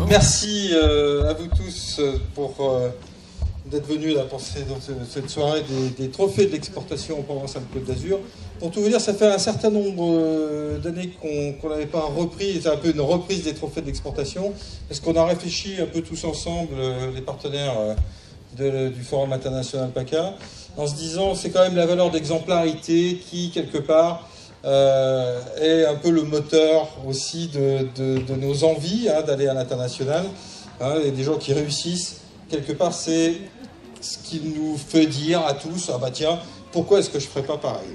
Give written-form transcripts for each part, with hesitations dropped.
merci à vous tous pour d'être venus là pour cette soirée des trophées de l'exportation en Provence-Alpes-Côte d'Azur. Pour tout vous dire, ça fait un certain nombre d'années qu'on n'avait pas repris, c'est un peu une reprise des trophées de l'exportation, parce qu'on a réfléchi un peu tous ensemble, les partenaires du Forum international PACA, en se disant c'est quand même la valeur d'exemplarité qui, quelque part, est un peu le moteur aussi de nos envies d'aller à l'international. Et des gens qui réussissent, quelque part, c'est ce qui nous fait dire à tous, ah bah tiens, pourquoi est-ce que je ne ferais pas pareil?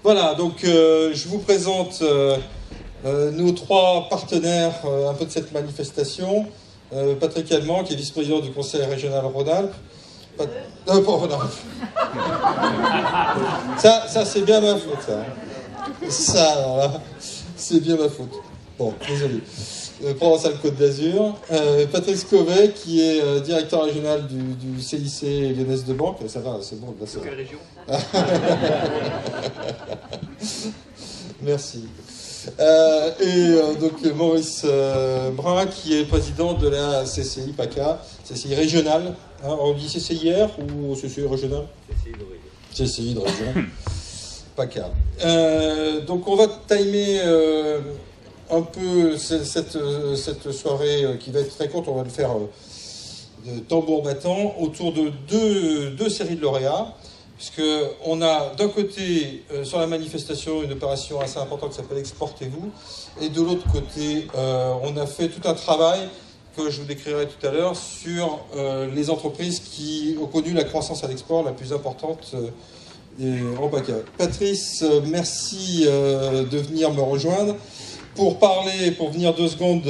Voilà, donc je vous présente nos trois partenaires un peu de cette manifestation. Patrick Allemand, qui est vice-président du Conseil régional Rhône-Alpes. Ça c'est bien ma faute, ça. Ça, alors là, c'est bien ma faute. Bon, désolé. Provence-Alpes-Côte d'Azur. Patrice Covet, qui est directeur régional du CIC Lyonnaise de Banque. Ça va, c'est bon. Là, quelle région? Merci. Donc Maurice Brun, qui est président de la CCI PACA, CCI régionale. On dit CCIR ou CCI régionale? CCI de région. PACA. Donc on va timer un peu cette soirée qui va être très courte. On va le faire de tambour battant autour de deux séries de lauréats, puisqu'on a d'un côté sur la manifestation une opération assez importante qui s'appelle Exportez-vous, et de l'autre côté on a fait tout un travail que je vous décrirai tout à l'heure sur les entreprises qui ont connu la croissance à l'export la plus importante en PACA. Patrice, merci de venir me rejoindre pour venir 2 secondes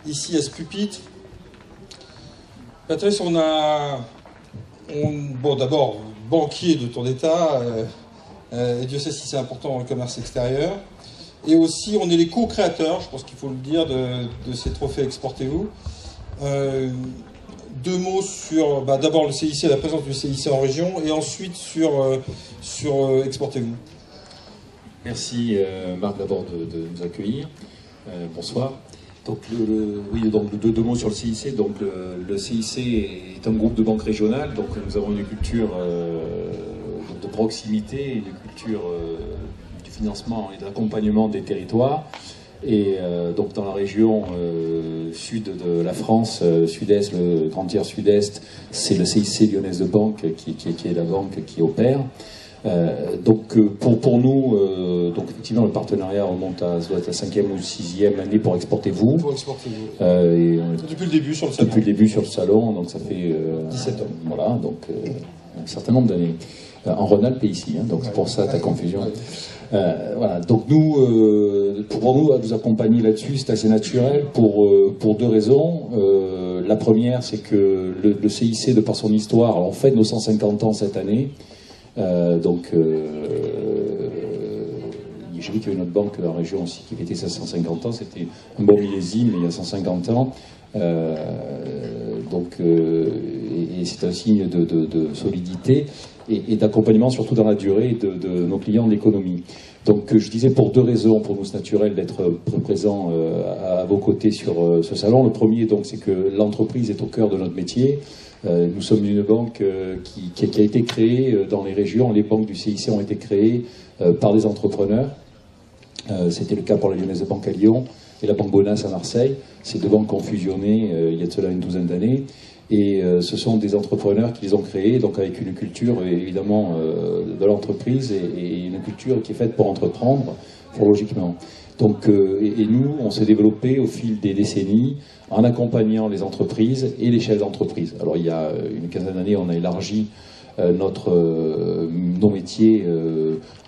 ici à ce pupitre. Patrice, bon, d'abord, banquier de ton État, et Dieu sait si c'est important dans le commerce extérieur. Et aussi, on est les co-créateurs, je pense qu'il faut le dire, de ces trophées Exportez-vous. 2 mots sur, d'abord le CIC, la présence du CIC en région, et ensuite sur Exportez-vous. Merci Marc d'abord de nous accueillir. Bonsoir. Donc, donc 2 mots sur le CIC. Donc le CIC est un groupe de banques régionales. Donc nous avons une culture de proximité, une culture du financement et de l'accompagnement des territoires. Et donc dans la région sud de la France, sud-est, le grand tiers sud-est, c'est le CIC Lyonnaise de Banque qui est la banque qui opère. Donc pour nous, donc effectivement le partenariat remonte à, ça doit être la 5e ou 6e année pour Exportez-vous. Pour Exportez-vous. Depuis le début sur le salon. Depuis le début sur le salon, donc ça fait 17 ans. Voilà, donc un certain nombre d'années. En Rhône-Alpes ici, donc c'est pour ça ta confusion. Voilà, donc nous, pour nous, vous accompagner là-dessus, c'est assez naturel pour 2 raisons. La première, c'est que le CIC, de par son histoire, alors on fête nos 150 ans cette année. J'ai vu qu'il y avait une autre banque dans la région aussi qui fêtait ses 150 ans, c'était un bon millésime, mais il y a 150 ans. Et c'est un signe de solidité et d'accompagnement, surtout dans la durée, de nos clients de l'économie. Donc je disais pour 2 raisons, pour nous c'est naturel d'être présent à vos côtés sur ce salon. Le premier, donc, c'est que l'entreprise est au cœur de notre métier. Nous sommes une banque qui a été créée dans les régions. Les banques du CIC ont été créées par des entrepreneurs. C'était le cas pour la Lyonnaise de Banque à Lyon et la Banque Bonas à Marseille. Ces 2 banques ont fusionné il y a de cela une 12aine d'années. Et ce sont des entrepreneurs qui les ont créés, donc avec une culture évidemment de l'entreprise et une culture qui est faite pour entreprendre, fort logiquement. Donc, et nous, on s'est développé au fil des décennies en accompagnant les entreprises et les chefs d'entreprise. Alors il y a une 15aine d'années, on a élargi nos métiers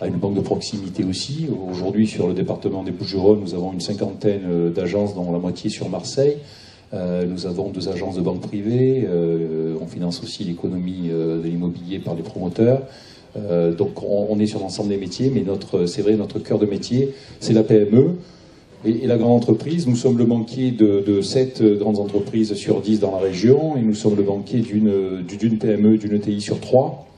à une banque de proximité aussi. Aujourd'hui, sur le département des Bouches-du-Rhône, nous avons une 50aine d'agences, dont la moitié sur Marseille. Nous avons 2 agences de banque privée. On finance aussi l'économie de l'immobilier par les promoteurs. Donc on est sur l'ensemble des métiers, mais c'est vrai, notre cœur de métier, c'est la PME. Et la grande entreprise, nous sommes le banquier de 7 grandes entreprises sur 10 dans la région, et nous sommes le banquier d'une PME, d'une ETI sur 3.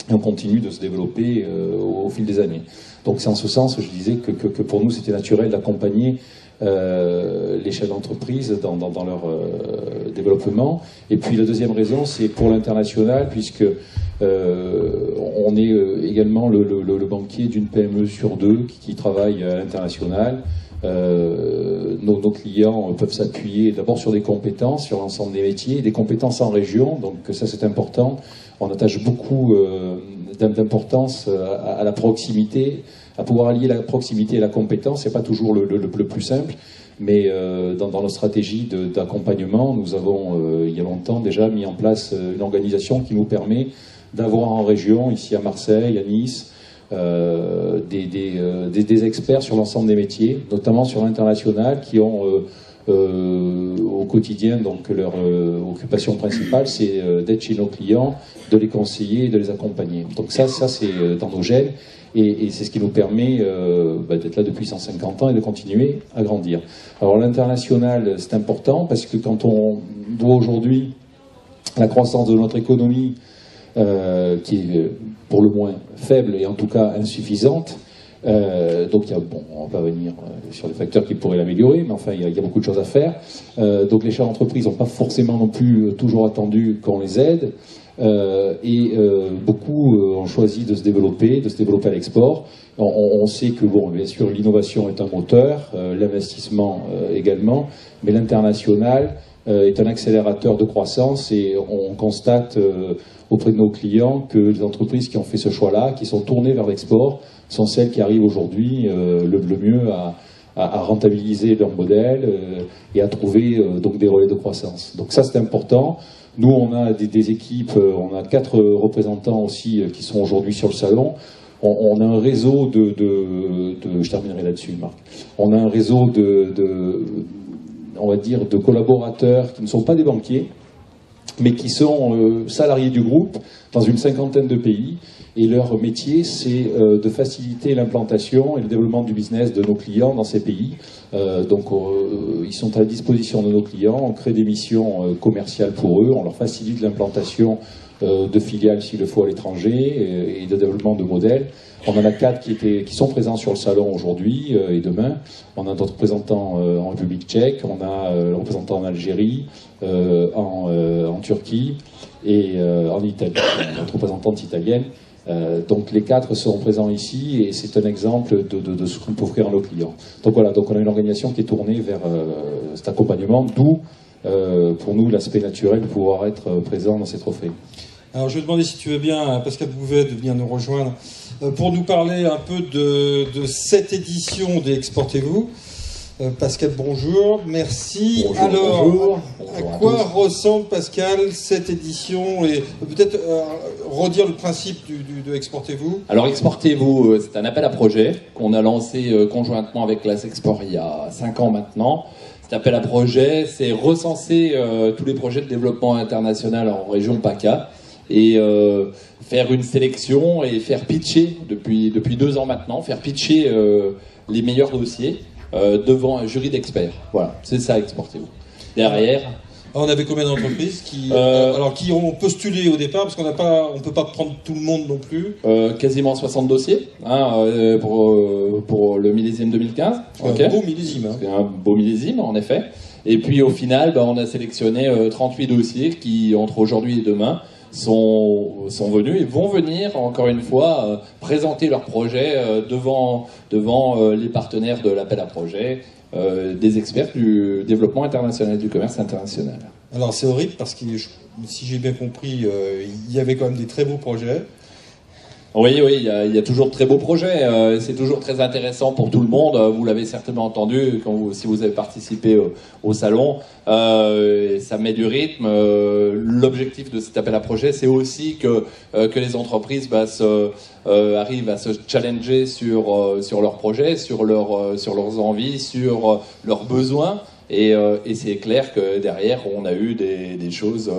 et on continue de se développer au fil des années. Donc c'est en ce sens, je disais, que pour nous c'était naturel d'accompagner les chefs d'entreprise dans leur développement. Et puis la deuxième raison, c'est pour l'international, puisque on est également le banquier d'une PME sur deux qui travaille à l'international. Nos clients peuvent s'appuyer d'abord sur des compétences, sur l'ensemble des métiers, des compétences en région, donc ça c'est important. On attache beaucoup d'importance à la proximité, à pouvoir allier la proximité et la compétence. C'est pas toujours le plus simple, mais dans nos stratégies d'accompagnement, nous avons il y a longtemps déjà mis en place une organisation qui nous permet d'avoir en région, ici à Marseille, à Nice, des experts sur l'ensemble des métiers, notamment sur l'international, qui ont au quotidien, donc leur occupation principale, c'est d'être chez nos clients, de les conseiller et de les accompagner. Donc ça c'est dans nos gènes, et c'est ce qui nous permet d'être là depuis 150 ans et de continuer à grandir. Alors l'international, c'est important, parce que quand on voit aujourd'hui la croissance de notre économie, qui est pour le moins faible et en tout cas insuffisante. Donc on va revenir sur les facteurs qui pourraient l'améliorer, mais enfin il y a beaucoup de choses à faire. Donc les chefs d'entreprise n'ont pas forcément non plus toujours attendu qu'on les aide, et beaucoup ont choisi de se développer à l'export. On sait que bien sûr l'innovation est un moteur, l'investissement également, mais l'international est un accélérateur de croissance, et on constate auprès de nos clients que les entreprises qui ont fait ce choix-là, qui sont tournées vers l'export, sont celles qui arrivent aujourd'hui le mieux à rentabiliser leur modèle et à trouver donc des relais de croissance. Donc ça c'est important. Nous on a des équipes, on a 4 représentants aussi qui sont aujourd'hui sur le salon. On a un réseau je terminerai là-dessus, Marc. On a un réseau on va dire, de collaborateurs qui ne sont pas des banquiers, mais qui sont salariés du groupe dans une 50aine de pays, et leur métier c'est de faciliter l'implantation et le développement du business de nos clients dans ces pays. Donc ils sont à la disposition de nos clients, on crée des missions commerciales pour eux, on leur facilite l'implantation de filiales s'il le faut à l'étranger, et de développement de modèles. On en a 4 qui sont présents sur le salon aujourd'hui et demain. On a d'autres représentants en République tchèque, on a le représentant en Algérie, en Turquie et en Italie, notre représentante italienne. Donc les 4 seront présents ici, et c'est un exemple de ce qu'on peut offrir à nos clients. Donc voilà, donc on a une organisation qui est tournée vers cet accompagnement, d'où pour nous l'aspect naturel de pouvoir être présent dans ces trophées. Alors je vais demander si tu veux bien à Pascal Bouvet de venir nous rejoindre pour nous parler un peu de cette édition des Exportez-vous. Pascal, bonjour, merci. Bonjour, alors, bonjour. À quoi ressemble, Pascal, cette édition, et peut-être redire le principe de Exportez-vous. Alors Exportez-vous, c'est un appel à projet qu'on a lancé conjointement avec Class Export il y a 5 ans maintenant. Cet appel à projet, c'est recenser tous les projets de développement international en région PACA, et faire une sélection et faire pitcher depuis 2 ans maintenant, faire pitcher les meilleurs dossiers devant un jury d'experts. Voilà, c'est ça, Exportez-vous. Derrière... On avait combien d'entreprises qui ont postulé au départ, parce qu'on ne peut pas prendre tout le monde non plus. Quasiment 60 dossiers pour le millésime 2015. Un beau millésime. C'est un beau millésime, en effet. Et puis au final, on a sélectionné 38 dossiers qui, entre aujourd'hui et demain, sont venus et vont venir, encore une fois, présenter leurs projets devant les partenaires de l'appel à projet, des experts du développement international, du commerce international. Alors c'est horrible parce que, si j'ai bien compris, il y avait quand même des très beaux projets. Oui, il y a toujours de très beaux projets. C'est toujours très intéressant pour tout le monde. Vous l'avez certainement entendu si vous avez participé au salon. Ça met du rythme. L'objectif de cet appel à projet, c'est aussi que les entreprises arrivent à se challenger sur leurs projets, sur leurs envies, sur leurs besoins. Et c'est clair que derrière, on a eu des choses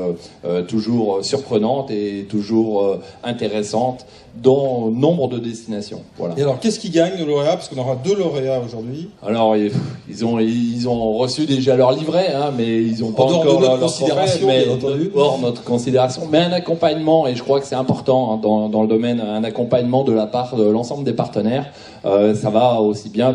toujours surprenantes et toujours intéressantes dans nombre de destinations. Voilà. Et alors, qu'est-ce qui gagne le lauréat? Parce qu'on aura 2 lauréats aujourd'hui. Alors, ils ont reçu déjà leur livret, hein, mais ils n'ont pas encore leur considération, mais bien entendu. hors notre considération. Mais un accompagnement, et je crois que c'est important hein, dans le domaine, un accompagnement de la part de l'ensemble des partenaires. Ça va aussi bien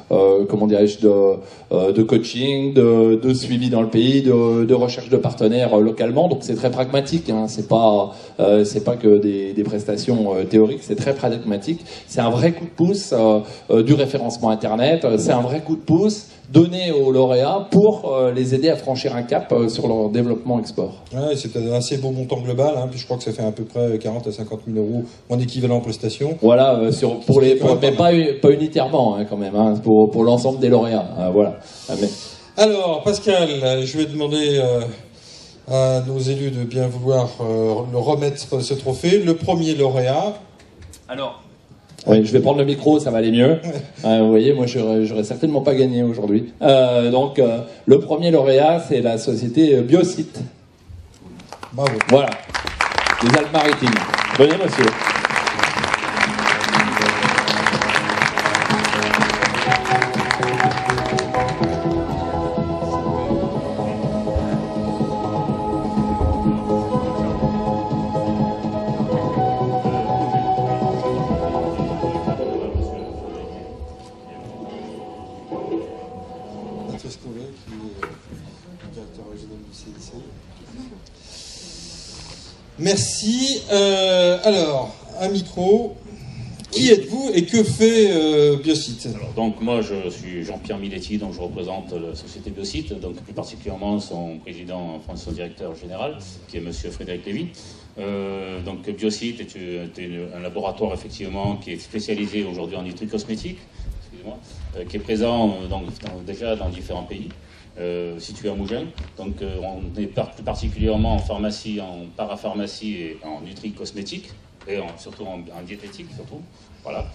comment dirais-je, de coaching, de suivi dans le pays, de recherche de partenaires localement. Donc c'est très pragmatique. Hein, c'est pas que des prestations théoriques. C'est très pragmatique. C'est un vrai coup de pouce du référencement Internet. C'est un vrai coup de pouce donné aux lauréats pour les aider à franchir un cap sur leur développement export. Ouais, c'est un assez beau montant global, hein, puis je crois que ça fait à peu près 40 à 50 000 euros en équivalent prestation. Voilà, mais pas unitairement hein, quand même, hein, pour l'ensemble des lauréats. Voilà. Mais... Alors, Pascal, je vais demander à nos élus de bien vouloir le remettre ce trophée. Le premier lauréat. Alors. Oui, je vais prendre le micro, ça va aller mieux. Vous voyez, moi, j'aurais certainement pas gagné aujourd'hui. Donc, le premier lauréat, c'est la société Biosite. Bravo. Voilà, les Alpes-Maritimes. Venez, monsieur. Merci. Alors, un micro. Qui êtes-vous et que fait Biosite? Alors, donc, moi, je suis Jean-Pierre Miletti, donc je représente la société Biosite, donc plus particulièrement son président, enfin son directeur général, qui est monsieur Frédéric Lévy. Donc, Biosite est un laboratoire, effectivement, qui est spécialisé aujourd'hui en nutri-cosmétique, qui est présent déjà dans différents pays. Situé à Mougins. Donc on est plus particulièrement en pharmacie, en parapharmacie et en nutri-cosmétique, et surtout en diététique surtout. Voilà.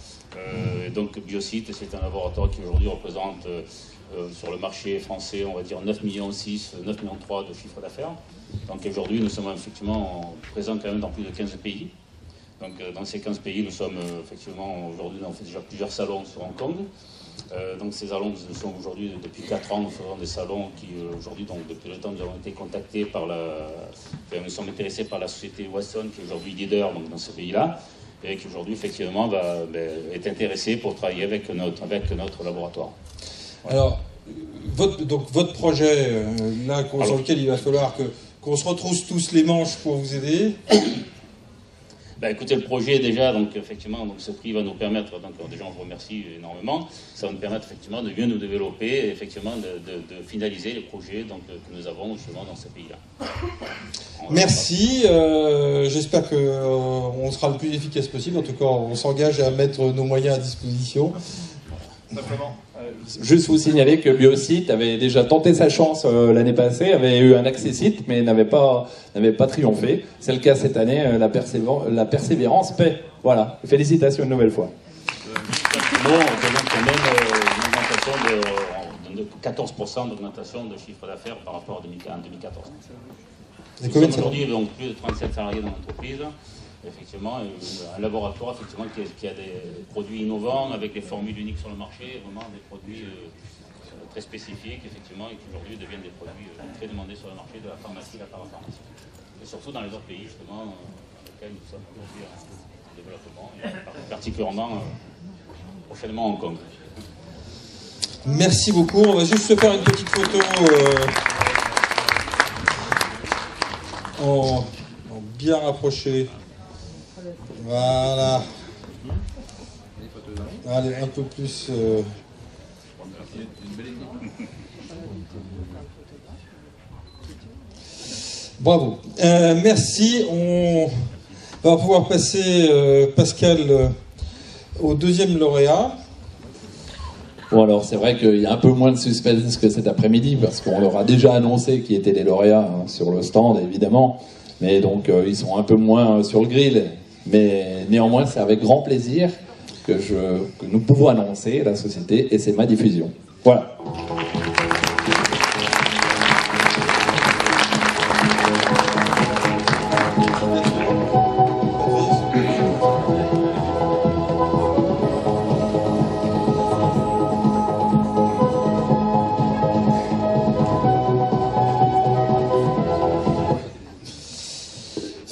Donc Biosite, c'est un laboratoire qui aujourd'hui représente sur le marché français, on va dire 9,6 millions, 9,3 millions de chiffre d'affaires. Donc aujourd'hui, nous sommes effectivement présents quand même dans plus de 15 pays. Donc dans ces 15 pays, nous sommes effectivement, aujourd'hui, on fait déjà plusieurs salons sur Hong Kong. Donc ces salons, nous sommes aujourd'hui, depuis 4 ans, nous faisons des salons qui aujourd'hui, donc depuis le temps, nous avons été contactés nous sommes intéressés par la société Wasson, qui est aujourd'hui leader donc, dans ce pays-là, et qui aujourd'hui, effectivement, est intéressée pour travailler avec notre laboratoire. Voilà. Alors, votre projet, là, sur lequel il va falloir qu'on se retrousse tous les manches pour vous aider. Écoutez, le projet déjà, donc effectivement, donc ce prix va nous permettre, donc déjà on vous remercie énormément, ça va nous permettre effectivement de mieux nous développer et effectivement de finaliser les projets donc, que nous avons justement dans ce pays-là. Merci, j'espère qu'on sera le plus efficace possible, en tout cas on s'engage à mettre nos moyens à disposition. Simplement. Juste vous signaler que Biosite avait déjà tenté sa chance l'année passée, avait eu un accès-site, mais n'avait pas triomphé. C'est le cas cette année, la persévérance paie. Voilà, félicitations une nouvelle fois. Nous, on présente quand même une augmentation de 14% d'augmentation de chiffre d'affaires par rapport à 2014. Nous sommes aujourd'hui donc plus de 37 salariés dans l'entreprise. Effectivement, un laboratoire effectivement, qui a des produits innovants avec des formules uniques sur le marché, vraiment des produits très spécifiques, effectivement, et qui aujourd'hui deviennent des produits très demandés sur le marché de la pharmacie et la parapharmacie. Et surtout dans les autres pays, justement, dans lesquels nous sommes aujourd'hui en développement, et particulièrement prochainement Hong Kong. Merci beaucoup. On va juste se faire une petite photo en bien rapproché. Voilà. Allez, un peu plus. Bravo. Merci. On va pouvoir passer, Pascal, au deuxième lauréat. Bon, alors c'est vrai qu'il y a un peu moins de suspense que cet après-midi, parce qu'on leur a déjà annoncé qui étaient les lauréats hein, sur le stand, évidemment. Mais donc, ils sont un peu moins sur le grill. Mais néanmoins, c'est avec grand plaisir que nous pouvons annoncer la société et c'est ma diffusion. Voilà.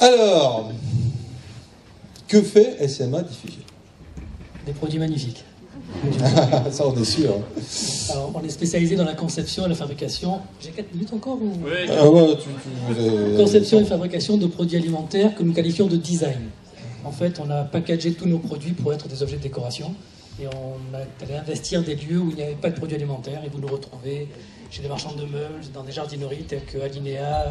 Alors, que fait SMA Diffusion? Des produits magnifiques. Ça, on est sûr. Alors, on est spécialisé dans la conception et la fabrication. J'ai 4 minutes encore ou... Oui. Ah ouais, Conception et fabrication de produits alimentaires que nous qualifions de design. En fait, on a packagé tous nos produits pour être des objets de décoration. Et on a allé investir des lieux où il n'y avait pas de produits alimentaires. Et vous nous retrouvez chez des marchands de meubles, dans des jardineries telles que Alinea,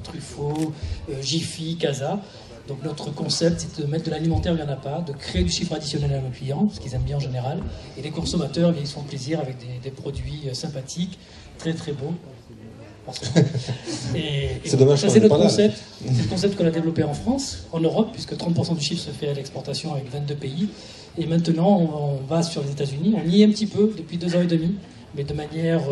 Truffaut, Jiffy, Casa. Donc notre concept, c'est de mettre de l'alimentaire où il n'y en a pas, de créer du chiffre additionnel à nos clients, ce qu'ils aiment bien en général. Et les consommateurs, ils se font plaisir avec des produits sympathiques, très très beaux. C'est dommage. Ça, c'est notre concept. C'est le concept qu'on a développé en France, en Europe, puisque 30% du chiffre se fait à l'exportation avec 22 pays. Et maintenant, on va sur les États-Unis. On y est un petit peu depuis 2 ans et demi, mais de manière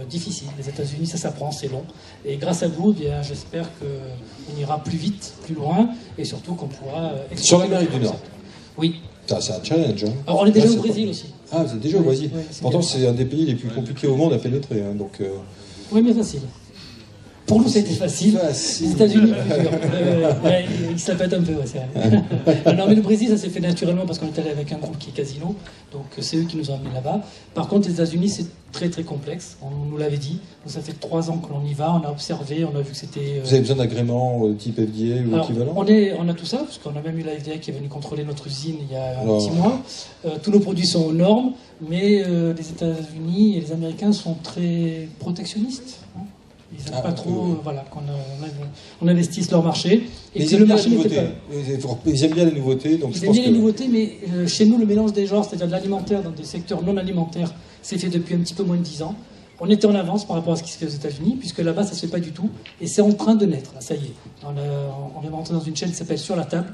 difficile. Les États-Unis, ça s'apprend, c'est long. Et grâce à vous, bien, j'espère qu'on ira plus vite, plus loin, et surtout qu'on pourra Sur l'Amérique du Nord. Oui. C'est un challenge. Hein. Alors, on est déjà Là, au Brésil aussi. Ah, vous êtes déjà au Brésil. Oui, Pourtant, bien. c'est un des pays les plus compliqués au monde à pénétrer. Hein, donc, Oui, mais facile. Pour nous, c'était facile. Les États-Unis, plus dur. Il se la pète un peu, ouais, c'est vrai. Non, mais le Brésil, ça s'est fait naturellement parce qu'on est allé avec un groupe qui est Casino. Donc, c'est eux qui nous ont amenés là-bas. Par contre, les États-Unis, c'est très, très complexe. On nous l'avait dit. Donc, ça fait 3 ans que l'on y va. On a observé, on a vu que c'était... Vous avez besoin d'agréments type FDA ou Alors, équivalent? on a tout ça, parce qu'on a même eu la FDA qui est venue contrôler notre usine il y a un petit mois. Tous nos produits sont aux normes, mais les États-Unis et les Américains sont très protectionnistes. Hein. Ils n'aiment pas trop voilà, qu'on investisse leur marché. Et ils que aiment le bien marché les n'était nouveautés. pas... Ils aiment bien les nouveautés. Donc Ils je aiment pense bien que... les nouveautés, mais chez nous, le mélange des genres, c'est-à-dire de l'alimentaire dans des secteurs non alimentaires, c'est fait depuis un petit peu moins de 10 ans. On était en avance par rapport à ce qui se fait aux États-Unis, puisque là-bas, ça ne se fait pas du tout. Et c'est en train de naître, là, ça y est. On vient rentrer dans une chaîne qui s'appelle Sur la table.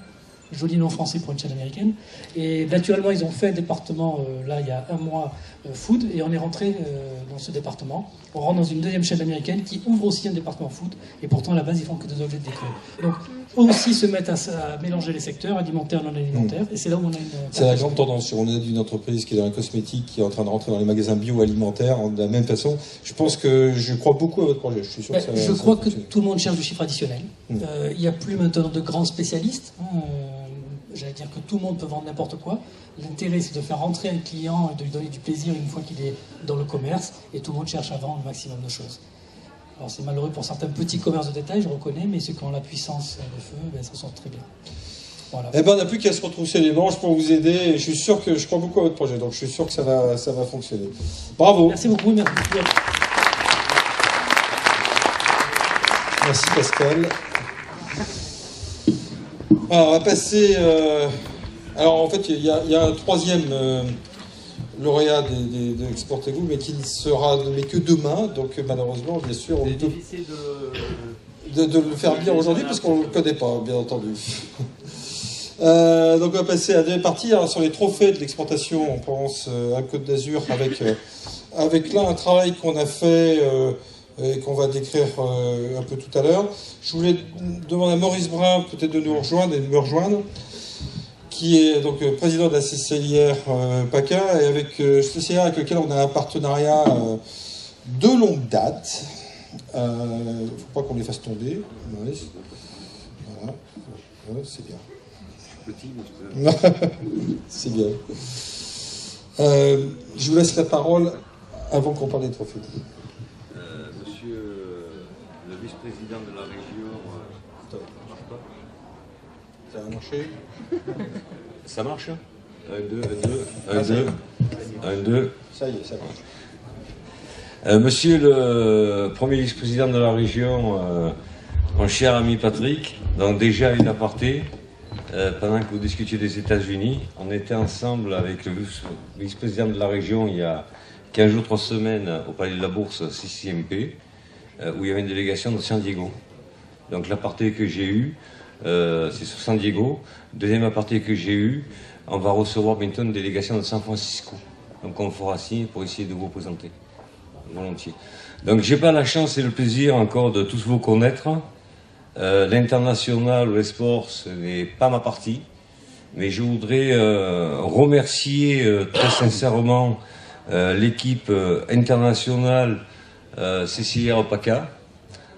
Joli nom français pour une chaîne américaine. Et naturellement, ils ont fait un département, là, il y a 1 mois, food, et on est rentré dans ce département. On rentre dans une deuxième chaîne américaine qui ouvre aussi un département food, et pourtant, à la base, ils font que 2 objets de déco. Donc, eux aussi se mettent à mélanger les secteurs, alimentaires, non alimentaires, et c'est là où on a une... C'est la grande tendance. On a une entreprise qui est dans la cosmétique, qui est en train de rentrer dans les magasins bio-alimentaires de la même façon. Je pense que je crois beaucoup à votre projet. Je suis sûr que ça, je crois que tout le monde cherche du chiffre additionnel. Il n'y a plus maintenant de grands spécialistes. J'allais dire que tout le monde peut vendre n'importe quoi. L'intérêt, c'est de faire rentrer un client et de lui donner du plaisir une fois qu'il est dans le commerce. Et tout le monde cherche à vendre le maximum de choses. Alors c'est malheureux pour certains petits commerces de détail, je reconnais, mais ceux qui ont la puissance de feu, ben, ça sort très bien. Voilà. Eh ben, on n'a plus qu'à se retrousser les manches pour vous aider. Et je suis sûr que je crois beaucoup à votre projet. Donc je suis sûr que ça va fonctionner. Bravo. Merci beaucoup. Merci beaucoup. Merci Pascal. Alors, on va passer... Alors, en fait, il y a un 3e lauréat de Exportez-vous, mais qui ne sera nommé que demain. Donc, malheureusement, bien sûr, on peut... difficile de le faire bien aujourd'hui, parce qu'on ne le connaît pas, bien entendu. Donc, on va passer à la deuxième partie. Alors, sur les trophées de l'exportation en Provence à Côte d'Azur, avec là un travail qu'on a fait... et qu'on va décrire un peu tout à l'heure. Je voulais demander à Maurice Brun peut-être de nous rejoindre et de me rejoindre, qui est donc président de la CCIR PACA, et avec CCIR avec lequel on a un partenariat de longue date. Il ne faut pas qu'on les fasse tomber, Maurice. Voilà, c'est bien. C'est bien. Je vous laisse la parole avant qu'on parle des trophées. Le vice-président de la région... Ça marche pas? Ça a marché? Ça marche? 1, 2, 1, 2, 1, 2. Ça y est, ça marche. Monsieur le premier vice-président de la région, mon cher ami Patrick, donc déjà une aparté, pendant que vous discutiez des États-Unis, on était ensemble avec le vice-président de la région il y a 15 jours, 3 semaines au Palais de la Bourse CCMP, où il y avait une délégation de San Diego. Donc l'aparté que j'ai eu, c'est sur San Diego. Deuxième aparté que j'ai eu, on va recevoir bientôt une délégation de San Francisco. Donc on fera signe pour essayer de vous présenter. Volontiers. Donc j'ai pas la chance et le plaisir encore de tous vous connaître. L'international ou les sports, ce n'est pas ma partie. Mais je voudrais remercier très sincèrement l'équipe internationale Cécilia Opaca,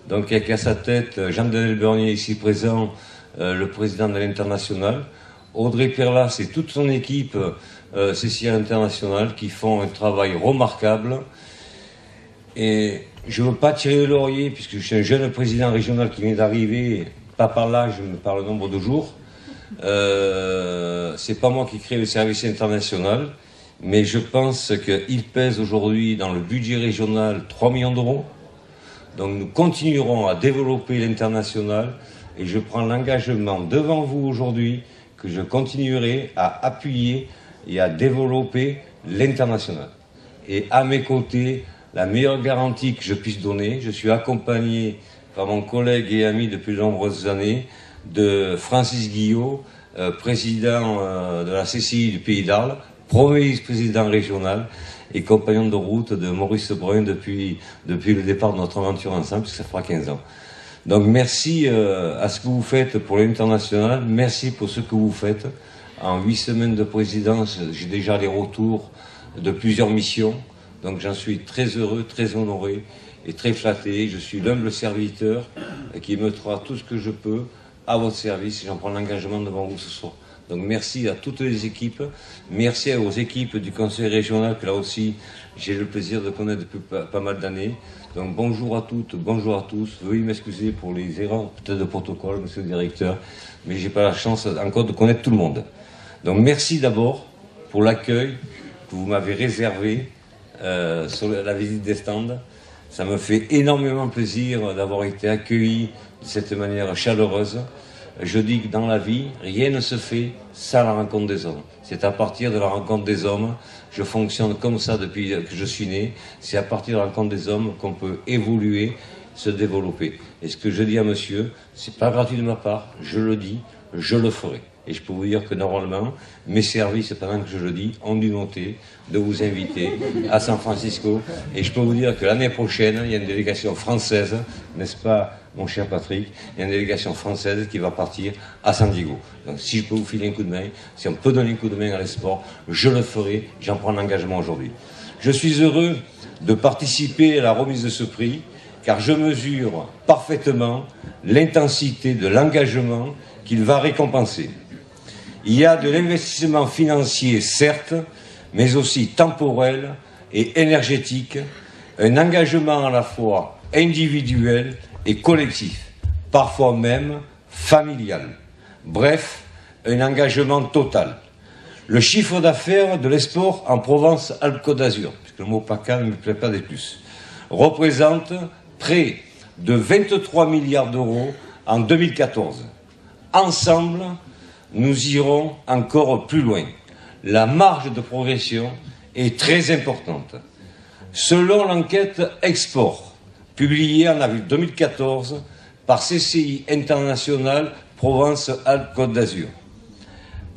donc avec à sa tête Jean-Daniel Bernier ici présent, le président de l'international, Audrey Perlas et toute son équipe Cécilia International qui font un travail remarquable. Et je ne veux pas tirer le laurier puisque je suis un jeune président régional qui vient d'arriver, pas par l'âge mais par le nombre de jours. C'est pas moi qui crée le service international, mais je pense qu'il pèse aujourd'hui dans le budget régional 3 millions d'euros. Donc nous continuerons à développer l'international et je prends l'engagement devant vous aujourd'hui que je continuerai à appuyer et à développer l'international. Et à mes côtés, la meilleure garantie que je puisse donner, je suis accompagné par mon collègue et ami depuis de nombreuses années, de Francis Guillot, président de la CCI du Pays d'Arles, premier vice-président régional et compagnon de route de Maurice Brun depuis le départ de notre aventure ensemble, puisque ça fera 15 ans. Donc merci à ce que vous faites pour l'international, merci pour ce que vous faites. En 8 semaines de présidence, j'ai déjà les retours de plusieurs missions, donc j'en suis très heureux, très honoré et très flatté. Je suis l'humble serviteur qui mettra tout ce que je peux à votre service et j'en prends l'engagement devant vous ce soir. Donc merci à toutes les équipes, merci aux équipes du conseil régional que là aussi j'ai le plaisir de connaître depuis pas mal d'années. Donc bonjour à toutes, bonjour à tous, veuillez m'excuser pour les erreurs peut-être de protocole, monsieur le directeur, mais j'ai pas la chance encore de connaître tout le monde. Donc merci d'abord pour l'accueil que vous m'avez réservé sur la visite des stands. Ça me fait énormément plaisir d'avoir été accueilli de cette manière chaleureuse. Je dis que dans la vie, rien ne se fait sans la rencontre des hommes. C'est à partir de la rencontre des hommes, je fonctionne comme ça depuis que je suis né, c'est à partir de la rencontre des hommes qu'on peut évoluer, se développer. Et ce que je dis à monsieur, c'est pas gratuit de ma part, je le dis, je le ferai. Et je peux vous dire que normalement, mes services, pendant que je le dis, ont dû noter de vous inviter à San Francisco. Et je peux vous dire que l'année prochaine, il y a une délégation française, n'est-ce pas, mon cher Patrick, il y a une délégation française qui va partir à San Diego. Donc si je peux vous filer un coup de main, si on peut donner un coup de main à l'esport, je le ferai, j'en prends l'engagement aujourd'hui. Je suis heureux de participer à la remise de ce prix, car je mesure parfaitement l'intensité de l'engagement qu'il va récompenser. Il y a de l'investissement financier, certes, mais aussi temporel et énergétique, un engagement à la fois individuel et collectif, parfois même familial. Bref, un engagement total. Le chiffre d'affaires de l'esport en Provence-Alpes-Côte d'Azur, puisque le mot PACA ne me plaît pas des plus, représente près de 23 milliards d'euros en 2014. Ensemble, nous irons encore plus loin. La marge de progression est très importante. Selon l'enquête Export, publiée en avril 2014 par CCI International Provence-Alpes-Côte d'Azur,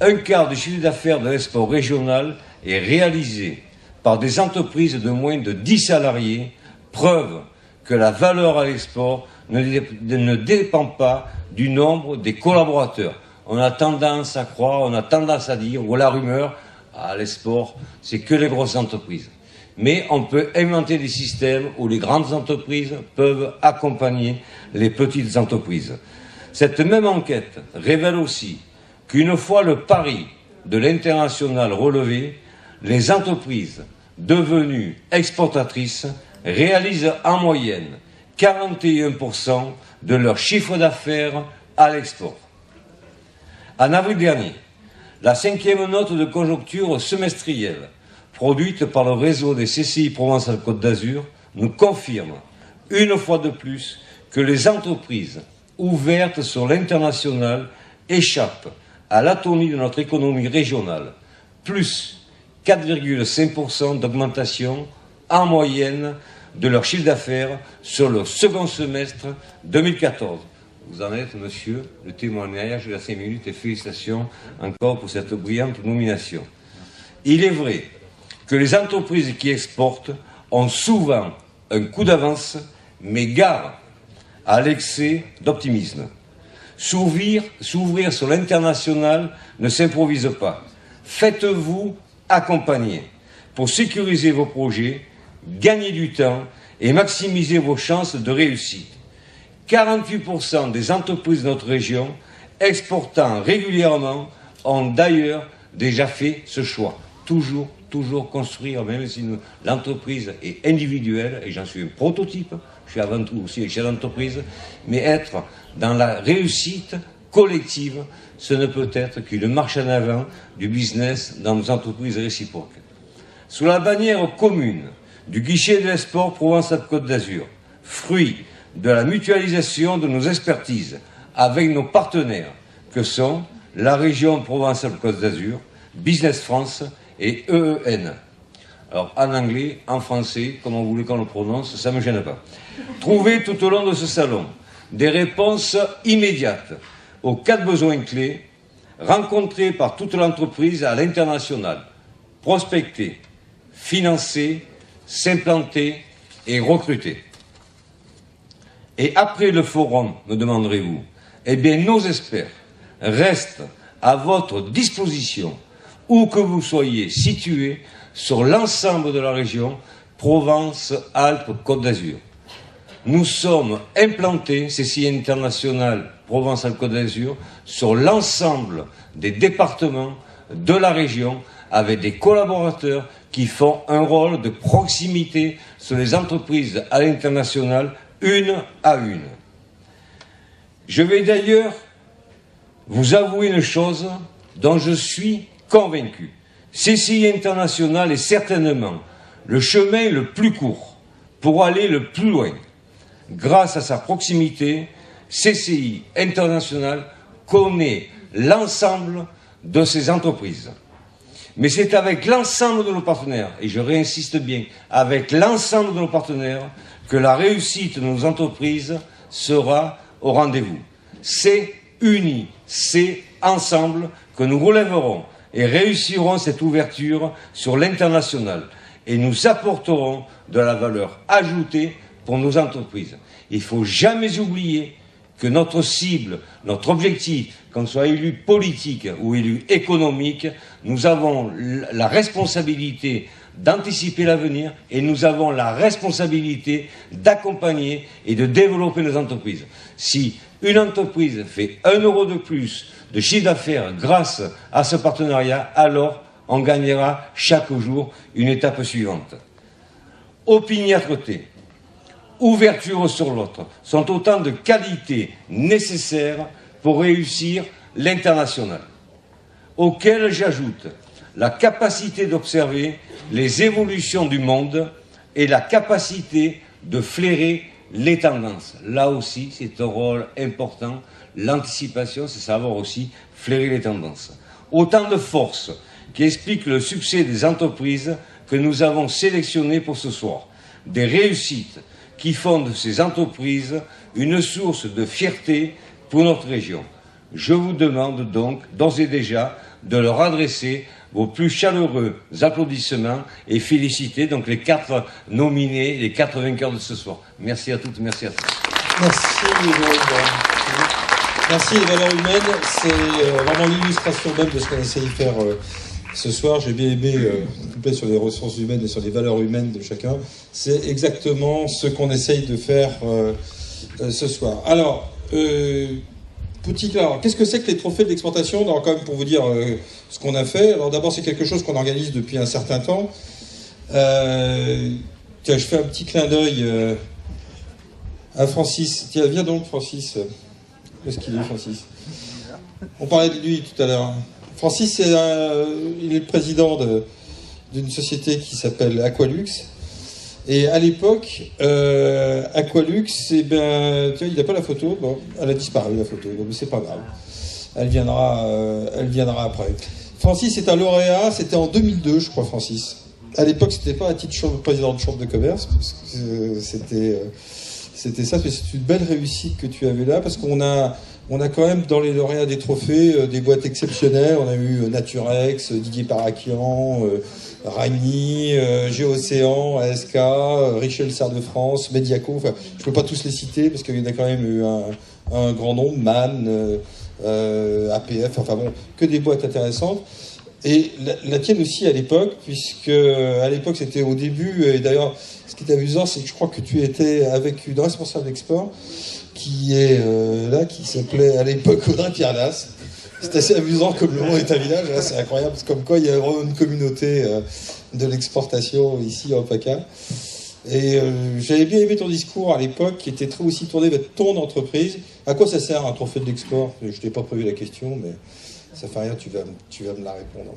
un quart du chiffre d'affaires de l'export régional est réalisé par des entreprises de moins de 10 salariés, preuve que la valeur à l'export ne dépend pas du nombre des collaborateurs. On a tendance à croire, on a tendance à dire, ou la rumeur, à l'export, c'est que les grosses entreprises. Mais on peut inventer des systèmes où les grandes entreprises peuvent accompagner les petites entreprises. Cette même enquête révèle aussi qu'une fois le pari de l'international relevé, les entreprises devenues exportatrices réalisent en moyenne 41% de leur chiffre d'affaires à l'export. En avril dernier, la 5e note de conjoncture semestrielle produite par le réseau des CCI Provence-Alpes-Côte d'Azur nous confirme une fois de plus que les entreprises ouvertes sur l'international échappent à l'atonie de notre économie régionale, plus 4,5% d'augmentation en moyenne de leur chiffre d'affaires sur le second semestre 2014. Vous en êtes, monsieur, le témoignage de la 5 minutes et félicitations encore pour cette brillante nomination. Il est vrai que les entreprises qui exportent ont souvent un coup d'avance, mais gare à l'excès d'optimisme. S'ouvrir sur l'international ne s'improvise pas. Faites-vous accompagner pour sécuriser vos projets, gagner du temps et maximiser vos chances de réussite. 48% des entreprises de notre région exportant régulièrement ont d'ailleurs déjà fait ce choix. Toujours construire, même si l'entreprise est individuelle, et j'en suis un prototype, je suis avant tout aussi chef d'entreprise, mais être dans la réussite collective, ce ne peut être qu'une marche en avant du business dans nos entreprises réciproques. Sous la bannière commune du guichet de l'Esport Provence-Alpes-Côte d'Azur, fruit de la mutualisation de nos expertises avec nos partenaires que sont la région Provence-Alpes-Côte d'Azur, Business France et EEN. Alors en anglais, en français, comment vous voulez qu'on le prononce, ça ne me gêne pas. Trouvez tout au long de ce salon des réponses immédiates aux 4 besoins clés rencontrés par toute l'entreprise à l'international. Prospecter, financer, s'implanter et recruter. Et après le forum, me demanderez-vous, eh bien nos experts restent à votre disposition où que vous soyez situé sur l'ensemble de la région Provence-Alpes-Côte d'Azur. Nous sommes implantés, CCI International Provence-Alpes-Côte d'Azur, sur l'ensemble des départements de la région avec des collaborateurs qui font un rôle de proximité sur les entreprises à l'international, une à une. Je vais d'ailleurs vous avouer une chose dont je suis convaincu. CCI International est certainement le chemin le plus court pour aller le plus loin. Grâce à sa proximité, CCI International connaît l'ensemble de ses entreprises. Mais c'est avec l'ensemble de nos partenaires, et je réinsiste bien, avec l'ensemble de nos partenaires, que la réussite de nos entreprises sera au rendez-vous. C'est uni, c'est ensemble que nous relèverons et réussirons cette ouverture sur l'international et nous apporterons de la valeur ajoutée pour nos entreprises. Il ne faut jamais oublier que notre cible, notre objectif, qu'on soit élu politique ou élu économique, nous avons la responsabilité d'anticiper l'avenir et nous avons la responsabilité d'accompagner et de développer nos entreprises. Si une entreprise fait 1 euro de plus de chiffre d'affaires grâce à ce partenariat, alors on gagnera chaque jour une étape suivante. Opiniâtreté, ouverture sur l'autre sont autant de qualités nécessaires pour réussir l'international, auxquelles j'ajoute la capacité d'observer les évolutions du monde et la capacité de flairer les tendances. Là aussi, c'est un rôle important. L'anticipation, c'est savoir aussi flairer les tendances. Autant de forces qui expliquent le succès des entreprises que nous avons sélectionnées pour ce soir. Des réussites qui font de ces entreprises une source de fierté pour notre région. Je vous demande donc, d'ores et déjà, de leur adresser vos plus chaleureux applaudissements et féliciter donc les 4 nominés, les 4 vainqueurs de ce soir. Merci à toutes, merci à tous. Merci, merci les valeurs humaines, c'est vraiment l'illustration même de ce qu'on essaye de faire ce soir. J'ai bien aimé couper sur les ressources humaines et sur les valeurs humaines de chacun. C'est exactement ce qu'on essaye de faire ce soir. Alors, qu'est-ce que c'est que les trophées de l'exportation? Alors, quand même, pour vous dire ce qu'on a fait. Alors, d'abord, c'est quelque chose qu'on organise depuis un certain temps. Tiens, je fais un petit clin d'œil à Francis. Tiens, viens donc, Francis. Où est-ce qu'il est, Francis? On parlait de lui tout à l'heure. Francis, il est le président d'une société qui s'appelle Aqualux. Et à l'époque, Aqualux, eh ben, tu vois, il n'a pas la photo. Bon, elle a disparu, la photo. Mais c'est pas grave. Elle viendra après. Francis est un lauréat. C'était en 2002, je crois, Francis. À l'époque, c'était pas à titre de président de chambre de commerce. Parce que C'était ça, mais c'est une belle réussite que tu avais là, parce qu'on a quand même dans les lauréats des trophées des boîtes exceptionnelles. On a eu Naturex, Didier Parakian, Ragni, Géocéan, ASK, Richel Sarr de France, Mediaco. Enfin, je ne peux pas tous les citer parce qu'il y en a quand même eu un grand nombre, MAN, APF, enfin bon, que des boîtes intéressantes. Et la tienne aussi à l'époque, puisque à l'époque c'était au début, et d'ailleurs ce qui est amusant c'est que je crois que tu étais avec une responsable export qui est là, qui s'appelait à l'époque Audrey Piernas. C'est assez amusant comme le monde est un village, hein, c'est incroyable, c'est comme quoi il y a vraiment une communauté de l'exportation ici en PACA. Et j'avais bien aimé ton discours à l'époque qui était très aussi tourné vers ton entreprise. À quoi ça sert un trophée de l'export? Je t'ai pas prévu la question, mais ça fait rien, tu vas me la répondre.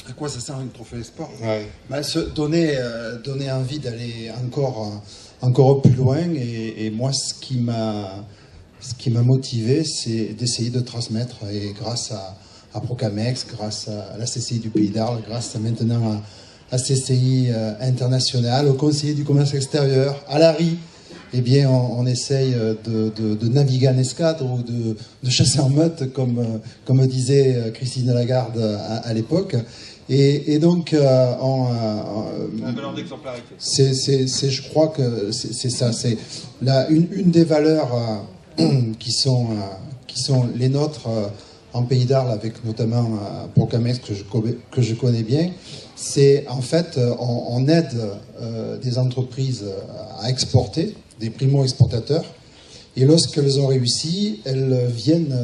À quoi ça sert un trophée export? Ouais. Bah, donner envie d'aller encore plus loin. Et moi, ce qui m'a motivé, c'est d'essayer de transmettre. Et grâce à Procamex, grâce à la CCI du Pays d'Arles, grâce maintenant à CCI International, au conseiller du commerce extérieur, à l'ARI, eh bien, on essaye de naviguer en escadre ou de chasser en meute, comme disait Christine Lagarde à l'époque. Et donc, la valeur d'exemplarité. Je crois que c'est ça. C'est une des valeurs qui sont les nôtres en Pays d'Arles, avec notamment Procamex que je connais bien. C'est en fait, on aide des entreprises à exporter, des primo-exportateurs, et lorsqu'elles ont réussi, elles viennent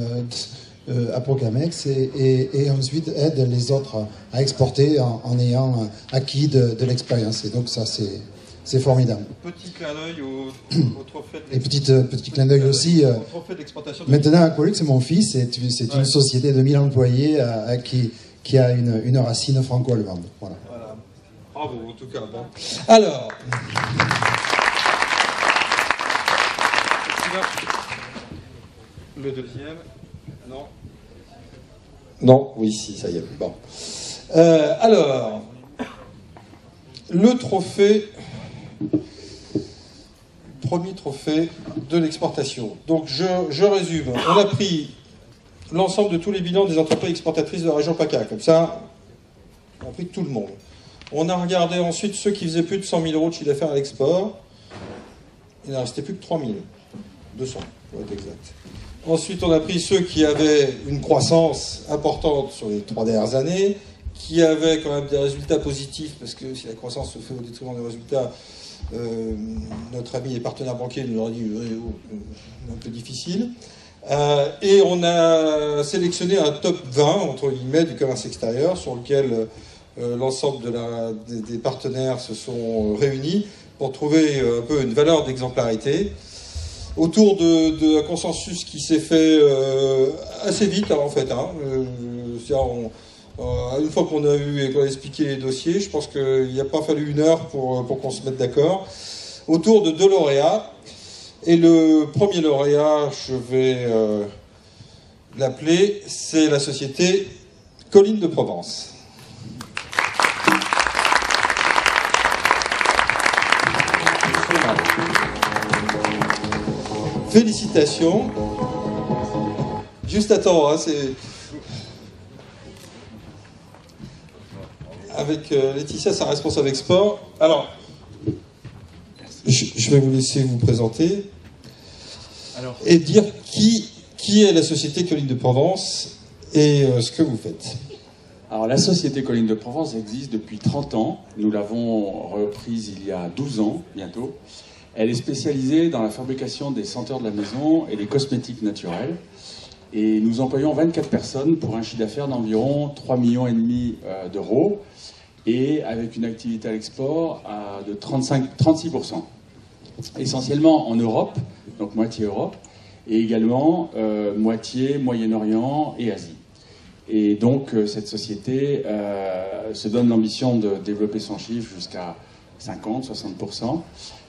à Procamex et ensuite aident les autres à exporter en ayant acquis de l'expérience. Et donc ça, c'est formidable. Petit clin d'œil au trophée de l'exportation. Et petit clin d'œil aussi. Maintenant, Aqualux, c'est mon fils, c'est une société de 1000 employés qui a une racine franco-allemande. Voilà. Bravo, en tout cas. Bon. Alors... Le deuxième, non. Non, oui, si, ça y est. Bon. Alors, le trophée, premier trophée de l'exportation. Donc, je résume. On a pris l'ensemble de tous les bilans des entreprises exportatrices de la région PACA. Comme ça, on a pris tout le monde. On a regardé ensuite ceux qui faisaient plus de 100 000 euros de chiffre d'affaires à l'export. Il n'en restait plus que 3 200, pour être exact. Ensuite, on a pris ceux qui avaient une croissance importante sur les 3 dernières années, qui avaient quand même des résultats positifs, parce que si la croissance se fait au détriment des résultats, notre ami et partenaire banquier nous aurait dit un peu difficile. Et on a sélectionné un top 20, entre guillemets, du commerce extérieur, sur lequel l'ensemble des partenaires se sont réunis pour trouver un peu une valeur d'exemplarité, autour de un consensus qui s'est fait assez vite, en fait. Une fois qu'on a eu et qu'on a expliqué les dossiers, je pense qu'il n'y a pas fallu 1 heure pour qu'on se mette d'accord, autour de 2 lauréats. Et le premier lauréat, je vais l'appeler, c'est la société Collines de Provence. Félicitations. Juste attends, hein, c'est... Avec Laetitia, sa responsable export. Alors, je vais vous laisser vous présenter et dire qui est la société Collines de Provence et ce que vous faites. Alors, la société Collines de Provence existe depuis 30 ans. Nous l'avons reprise il y a 12 ans, bientôt. Elle est spécialisée dans la fabrication des senteurs de la maison et des cosmétiques naturels. Et nous employons 24 personnes pour un chiffre d'affaires d'environ 3,5 millions d'euros et avec une activité à l'export de 36%. Essentiellement en Europe, donc moitié Europe, et également moitié Moyen-Orient et Asie. Et donc cette société se donne l'ambition de développer son chiffre jusqu'à 50-60%.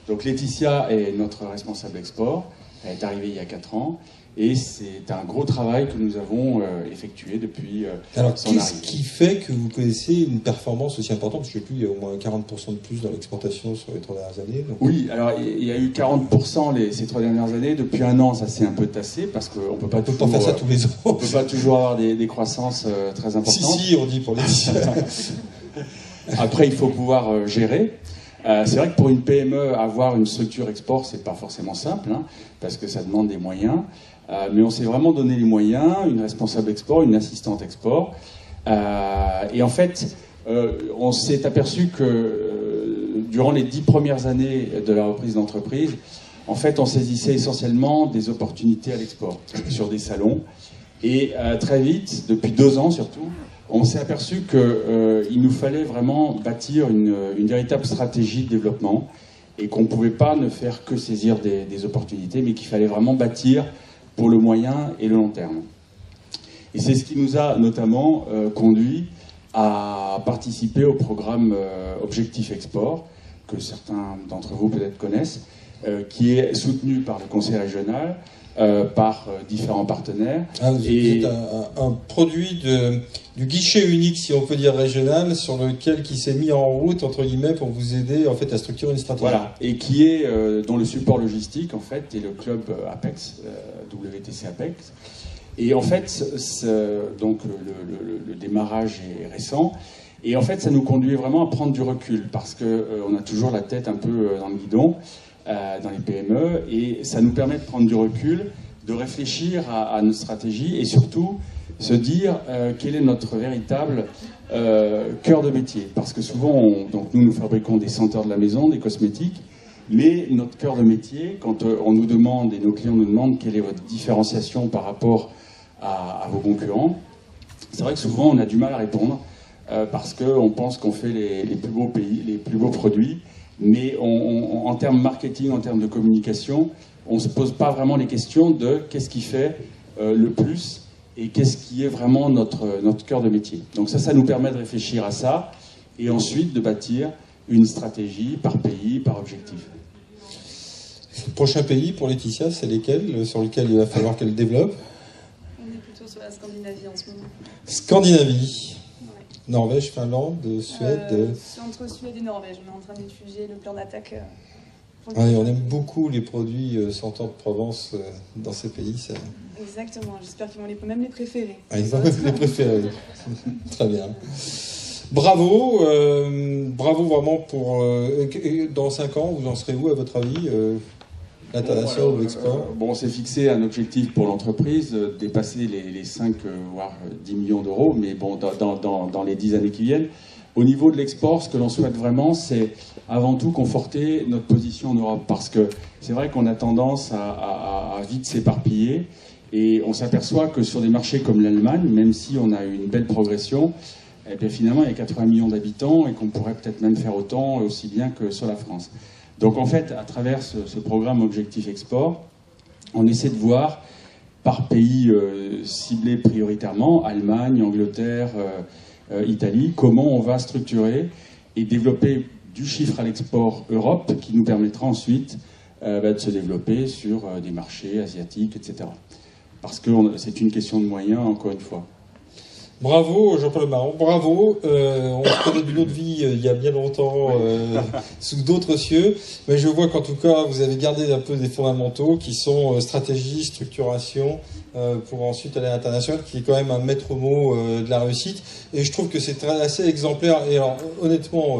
Donc Laetitia est notre responsable export. Elle est arrivée il y a 4 ans. Et c'est un gros travail que nous avons effectué depuis Alors, son arrivée. qu'est-ce qui fait que vous connaissez une performance aussi importante? Parce que je sais plus, il y a au moins 40% de plus dans l'exportation sur les 3 dernières années. Donc... Oui, alors il y a eu 40% ces 3 dernières années. Depuis un an, ça s'est un peu tassé parce qu'on ne peut pas toujours faire ça tous les ans. On peut pas toujours avoir des croissances très importantes. Si, on dit pour les Après, il faut pouvoir gérer. C'est vrai que pour une PME, avoir une structure export, c'est pas forcément simple, hein, parce que ça demande des moyens. Mais on s'est vraiment donné les moyens, une responsable export, une assistante export. Et en fait, on s'est aperçu que durant les 10 premières années de la reprise d'entreprise, en fait, on saisissait essentiellement des opportunités à l'export sur des salons. Et très vite, depuis 2 ans surtout, on s'est aperçu qu'il nous fallait vraiment bâtir une véritable stratégie de développement et qu'on ne pouvait pas ne faire que saisir des opportunités, mais qu'il fallait vraiment bâtir pour le moyen et le long terme. Et c'est ce qui nous a notamment conduit à participer au programme Objectif Export, que certains d'entre vous peut-être connaissent, qui est soutenu par le Conseil régional, par différents partenaires. Ah, vous êtes un produit du guichet unique, si on peut dire régional, sur lequel qui s'est mis en route entre guillemets pour vous aider en fait à structurer une stratégie. Voilà, et qui est dont le support logistique en fait est le club Apex, WTC Apex. Et en fait, donc le démarrage est récent. Et en fait, ça nous conduit vraiment à prendre du recul parce que on a toujours la tête un peu dans le guidon. Dans les PME, et ça nous permet de prendre du recul, de réfléchir à notre stratégie et surtout se dire quel est notre véritable cœur de métier. Parce que souvent, donc nous fabriquons des senteurs de la maison, des cosmétiques, mais notre cœur de métier, quand on nous demande, et nos clients nous demandent quelle est votre différenciation par rapport à vos concurrents, c'est vrai que souvent on a du mal à répondre parce qu'on pense qu'on fait les plus beaux pays, les plus beaux produits. Mais en termes marketing, en termes de communication, on ne se pose pas vraiment les questions de qu'est-ce qui fait le plus et qu'est-ce qui est vraiment notre cœur de métier. Donc ça nous permet de réfléchir à ça et ensuite de bâtir une stratégie par pays, par objectif. Le prochain pays pour Laetitia, c'est lesquels sur lesquels il va falloir qu'elle développe? On est plutôt sur la Scandinavie en ce moment. Scandinavie. Norvège, Finlande, Suède. C'est entre Suède et Norvège. On est en train d'étudier le plan d'attaque. On aime beaucoup les produits sentants de Provence dans ces pays. Ça... Exactement. J'espère qu'ils vont même les préférer. Ah, ils vont même les préférer. Très bien. Bravo. Bravo vraiment pour... dans 5 ans, vous en serez où à votre avis l'international ou l'export? On s'est fixé un objectif pour l'entreprise, dépasser les 5 voire 10 millions d'euros, mais bon, dans les 10 années qui viennent. Au niveau de l'export, ce que l'on souhaite vraiment, c'est avant tout conforter notre position en Europe, parce que c'est vrai qu'on a tendance à vite s'éparpiller, et on s'aperçoit que sur des marchés comme l'Allemagne, même si on a eu une belle progression, eh bien finalement il y a 80 millions d'habitants, et qu'on pourrait peut-être même faire autant, aussi bien que sur la France. Donc en fait, à travers ce programme Objectif Export, on essaie de voir par pays ciblés prioritairement, Allemagne, Angleterre, Italie, comment on va structurer et développer du chiffre à l'export Europe qui nous permettra ensuite de se développer sur des marchés asiatiques, etc. Parce que c'est une question de moyens, encore une fois. Bravo Jean-Paul Marron, bravo. On se connaît d'une autre vie il y a bien longtemps sous d'autres cieux, mais je vois qu'en tout cas vous avez gardé un peu des fondamentaux qui sont stratégie, structuration, pour ensuite aller à l'international, qui est quand même un maître mot de la réussite. Et je trouve que c'est assez exemplaire. Et alors honnêtement,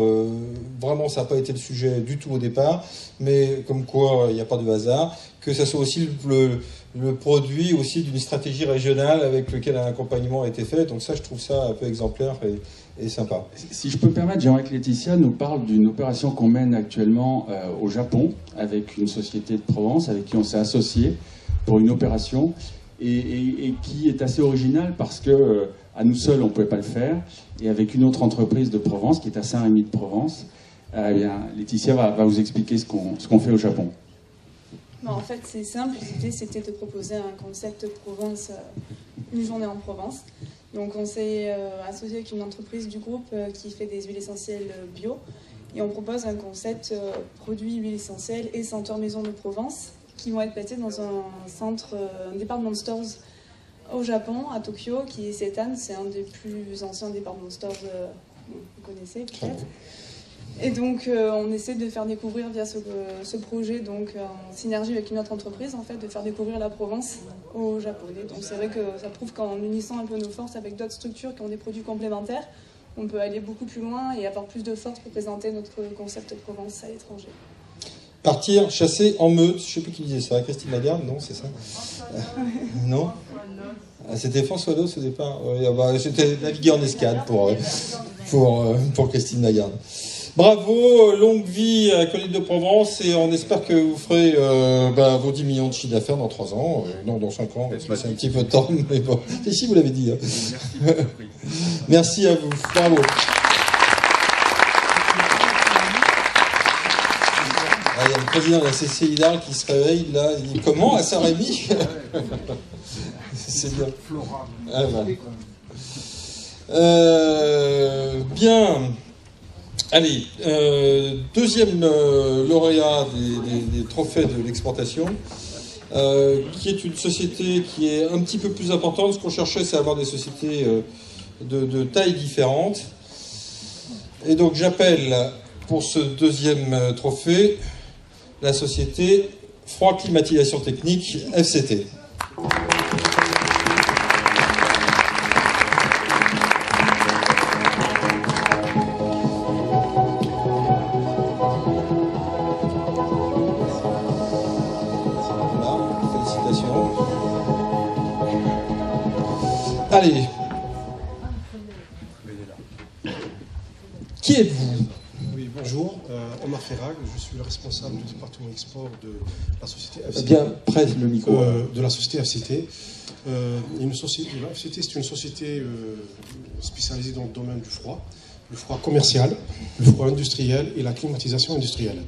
vraiment ça n'a pas été le sujet du tout au départ, mais comme quoi il n'y a pas de hasard, que ça soit aussi le produit aussi d'une stratégie régionale avec lequel un accompagnement a été fait. Donc ça, je trouve ça un peu exemplaire et sympa. Si je peux me permettre, j'aimerais que Laetitia nous parle d'une opération qu'on mène actuellement au Japon avec une société de Provence avec qui on s'est associé pour une opération et qui est assez originale parce que à nous seuls, on ne pouvait pas le faire. Et avec une autre entreprise de Provence qui est à Saint-Rémy de Provence, eh bien, Laetitia va vous expliquer ce qu'on fait au Japon. En fait, c'est simple. L'idée, c'était de proposer un concept Provence, une journée en Provence. Donc, on s'est associé avec une entreprise du groupe qui fait des huiles essentielles bio. Et on propose un concept produit huile essentielle et senteur maison de Provence qui vont être placés dans un centre, un department stores au Japon, à Tokyo, qui est Setan. C'est un des plus anciens department stores, vous connaissez peut-être. Et donc, on essaie de faire découvrir via ce projet, donc en synergie avec une autre entreprise, en fait, de faire découvrir la Provence aux Japonais. Donc, c'est vrai que ça prouve qu'en unissant un peu nos forces avec d'autres structures qui ont des produits complémentaires, on peut aller beaucoup plus loin et avoir plus de force pour présenter notre concept Provence à l'étranger. Partir, chasser en meute, je ne sais plus qui disait ça, Christine Lagarde, non, c'est ça? Non, c'était François Dos au départ. C'était naviguer en escale pour Christine Lagarde. Bravo, longue vie à Colline de Provence, et on espère que vous ferez vos 10 millions de chiffre d'affaires dans 3 ans, non, dans 5 ans, parce que c'est un petit peu de temps, mais bon, et si vous l'avez dit. Hein. Merci à vous, bravo. Il y a le président de la CCI Hidalgo qui se réveille, là, il dit comment à Saint-Rémy? C'est bien. Ah, bien. Allez, deuxième lauréat des trophées de l'exportation, qui est une société qui est un petit peu plus importante. Ce qu'on cherchait, c'est avoir des sociétés de tailles différentes. Et donc j'appelle pour ce deuxième trophée la société Froid Climatisation Technique, FCT. Allez. Qui êtes-vous? Oui, bonjour. Omar Ferrag, je suis le responsable du département export de la société FCT. Bien, près le micro. De la société FCT. La FCT, c'est une société spécialisée dans le domaine du froid commercial, le froid industriel et la climatisation industrielle.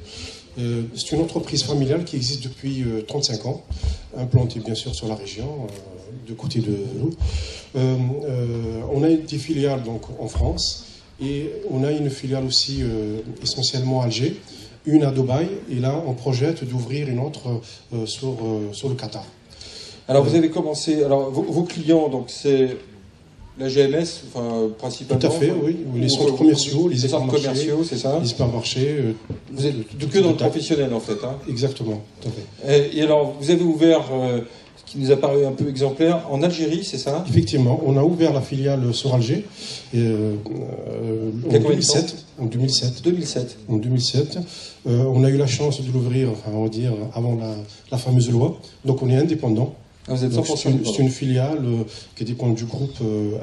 C'est une entreprise familiale qui existe depuis 35 ans, implantée bien sûr sur la région, de côté de nous. On a des filiales donc, en France, et on a une filiale aussi essentiellement à Alger, une à Dubaï, et là on projette d'ouvrir une autre sur le Qatar. Alors vous avez commencé, alors vos clients, donc c'est la GMS, enfin, principalement. Tout à fait, oui. Les centres commerciaux, les centres commerciaux, c'est ça. Les supermarchés. Vous êtes que dans le professionnel en fait. Hein. Exactement, tout à fait. Et alors vous avez ouvert, ce qui nous a paru un peu exemplaire, en Algérie, c'est ça? Effectivement, on a ouvert la filiale sur Alger en 2007. En 2007. On a eu la chance de l'ouvrir, enfin, on va dire, avant la fameuse loi. Donc on est indépendant. Ah, vous êtes 100%. C'est une filiale qui dépend du groupe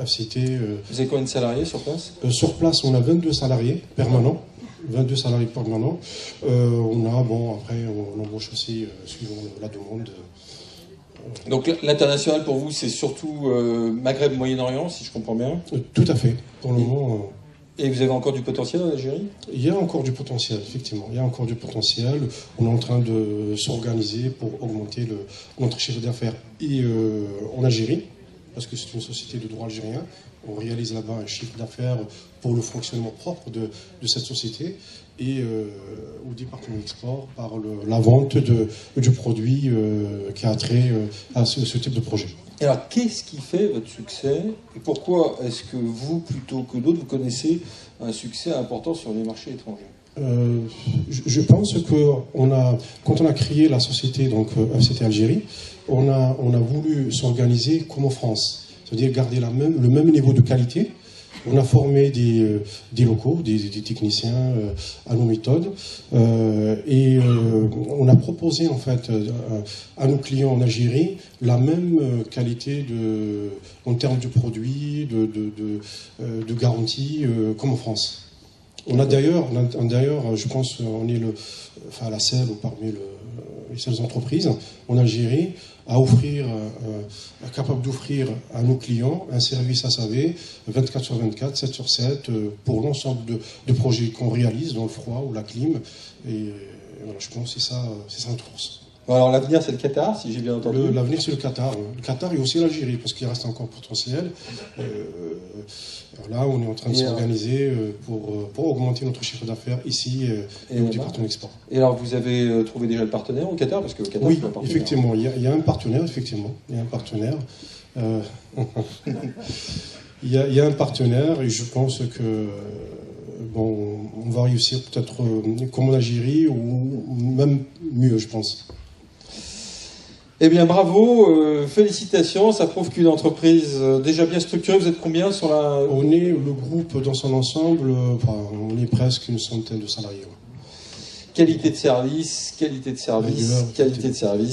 FCT. Vous avez combien de salariés sur place? Sur place, on a 22 salariés permanents. 22 salariés permanents. Après, on embauche aussi suivant la demande. Donc l'international pour vous, c'est surtout Maghreb, Moyen-Orient, si je comprends bien? Tout à fait. Pour le moment. Et vous avez encore du potentiel en Algérie? Il y a encore du potentiel, effectivement. Il y a encore du potentiel. On est en train de s'organiser pour augmenter notre chiffre d'affaires en Algérie, parce que c'est une société de droit algérien. On réalise là-bas un chiffre d'affaires pour le fonctionnement propre de cette société, et au département export par la vente du produit qui a trait à ce type de projet. Et alors, qu'est-ce qui fait votre succès? Et pourquoi est-ce que vous, plutôt que d'autres, vous connaissez un succès important sur les marchés étrangers? Je pense que quand on a créé la société, donc FCT Algérie, on a voulu s'organiser comme en France, c'est-à-dire garder le même niveau de qualité. On a formé des locaux, des techniciens à nos méthodes, et on a proposé en fait à nos clients en Algérie la même qualité en termes de produits, de garantie comme en France. On a d'ailleurs, je pense, on est la seule ou parmi les seules entreprises en Algérie à capable d'offrir à nos clients un service SAV 24 sur 24, 7 sur 7 pour l'ensemble de projets qu'on réalise dans le froid ou la clim. Et voilà, je pense que c'est ça notre force. Alors l'avenir, c'est le Qatar, si j'ai bien entendu. L'avenir, c'est le Qatar. Le Qatar et aussi l'Algérie, parce qu'il reste encore potentiel. Là, on est en train de s'organiser pour augmenter notre chiffre d'affaires ici et au département export. Et alors, vous avez trouvé déjà le partenaire au Qatar, parce que le Qatar, oui, effectivement, il y a un partenaire, effectivement. Il y a un partenaire. Il y a un partenaire, et je pense que bon, on va réussir peut-être comme en Algérie, ou même mieux, je pense. Eh bien, bravo, félicitations, ça prouve qu'une entreprise déjà bien structurée, vous êtes combien sur la... On est, le groupe dans son ensemble, on est presque une centaine de salariés. Ouais. Qualité de service,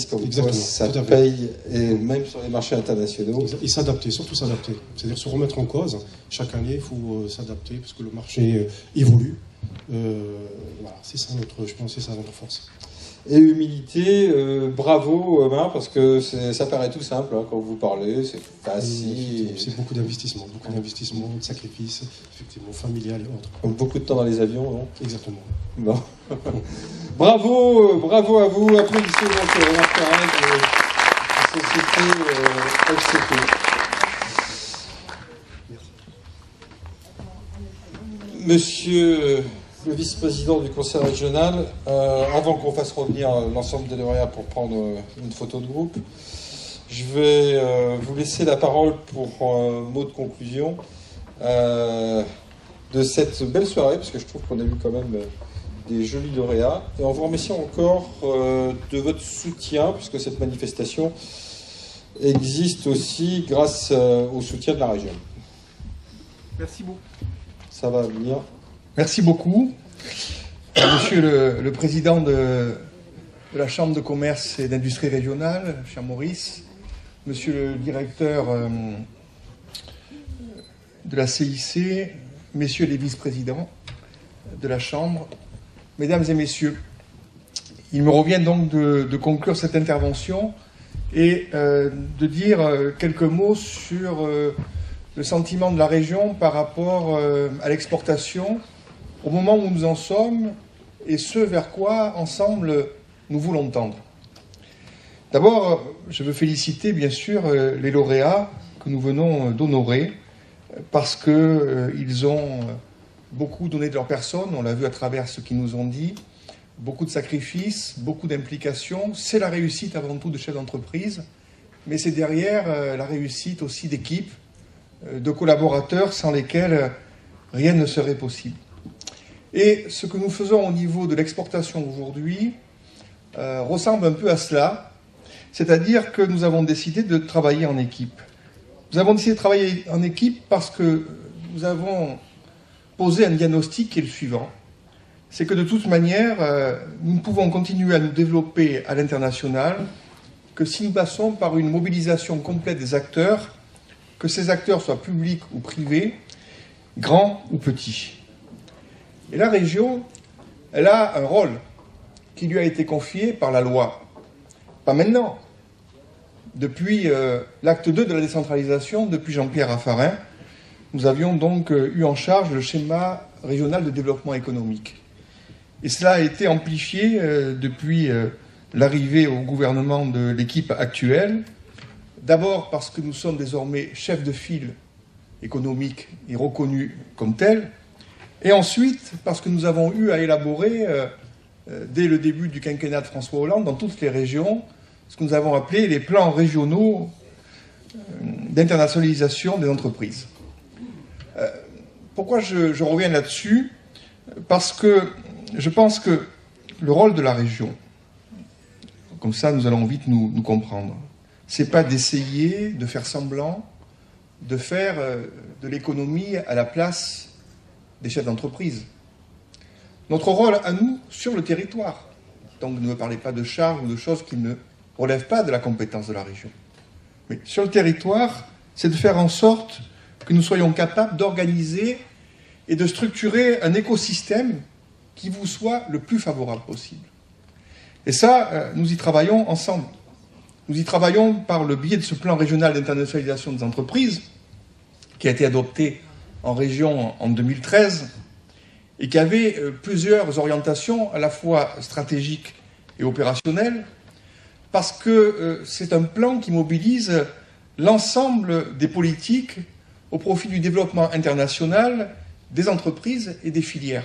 comme quoi ça paye, et même sur les marchés internationaux. Et s'adapter, surtout s'adapter. C'est-à-dire se remettre en cause. Chaque année, il faut s'adapter, parce que le marché évolue. Voilà, c'est ça je pense que c'est ça notre force. Et humilité, bravo, parce que ça paraît tout simple quand vous parlez, c'est facile. C'est beaucoup d'investissement, de sacrifices, effectivement, familial et autres. Donc beaucoup de temps dans les avions, non? Exactement. Bon. Bravo à vous, applaudissez donc Romain Perret de la société FCP. Monsieur le vice-président du conseil régional, avant qu'on fasse revenir l'ensemble des lauréats pour prendre une photo de groupe, je vais vous laisser la parole pour un mot de conclusion de cette belle soirée, parce que je trouve qu'on a eu quand même des jolis lauréats, et en vous remerciant encore de votre soutien, puisque cette manifestation existe aussi grâce au soutien de la région. Merci beaucoup. Ça va venir. Merci beaucoup, Monsieur le Président de la Chambre de commerce et d'industrie régionale, cher Maurice, Monsieur le Directeur de la CIC, Messieurs les Vice-présidents de la Chambre, Mesdames et Messieurs, il me revient donc de conclure cette intervention et de dire quelques mots sur le sentiment de la région par rapport à l'exportation, au moment où nous en sommes, et ce vers quoi, ensemble, nous voulons tendre. D'abord, je veux féliciter, bien sûr, les lauréats que nous venons d'honorer, parce qu'ils ont beaucoup donné de leur personne, on l'a vu à travers ce qu'ils nous ont dit, beaucoup de sacrifices, beaucoup d'implications. C'est la réussite avant tout de chefs d'entreprise, mais c'est derrière la réussite aussi d'équipes, de collaborateurs sans lesquels rien ne serait possible. Et ce que nous faisons au niveau de l'exportation aujourd'hui ressemble un peu à cela, c'est-à-dire que nous avons décidé de travailler en équipe. Nous avons décidé de travailler en équipe parce que nous avons posé un diagnostic qui est le suivant. C'est que de toute manière, nous ne pouvons continuer à nous développer à l'international que si nous passons par une mobilisation complète des acteurs, que ces acteurs soient publics ou privés, grands ou petits. Et la région, elle a un rôle qui lui a été confié par la loi. Pas maintenant. Depuis l'acte 2 de la décentralisation, depuis Jean-Pierre Raffarin, nous avions donc eu en charge le schéma régional de développement économique. Et cela a été amplifié depuis l'arrivée au gouvernement de l'équipe actuelle. D'abord parce que nous sommes désormais chefs de file économique et reconnus comme tels. Et ensuite, parce que nous avons eu à élaborer, dès le début du quinquennat de François Hollande, dans toutes les régions, ce que nous avons appelé les plans régionaux d'internationalisation des entreprises. Pourquoi je reviens là-dessus? Parce que je pense que le rôle de la région, comme ça nous allons vite nous comprendre, c'est pas d'essayer de faire semblant, de faire de l'économie à la place des chefs d'entreprise. Notre rôle à nous, sur le territoire, donc ne me parlez pas de charges ou de choses qui ne relèvent pas de la compétence de la région. Mais sur le territoire, c'est de faire en sorte que nous soyons capables d'organiser et de structurer un écosystème qui vous soit le plus favorable possible. Et ça, nous y travaillons ensemble. Nous y travaillons par le biais de ce plan régional d'internationalisation des entreprises, qui a été adopté en région en 2013, et qui avait plusieurs orientations à la fois stratégiques et opérationnelles. parce que c'est un plan qui mobilise l'ensemble des politiques au profit du développement international, des entreprises et des filières.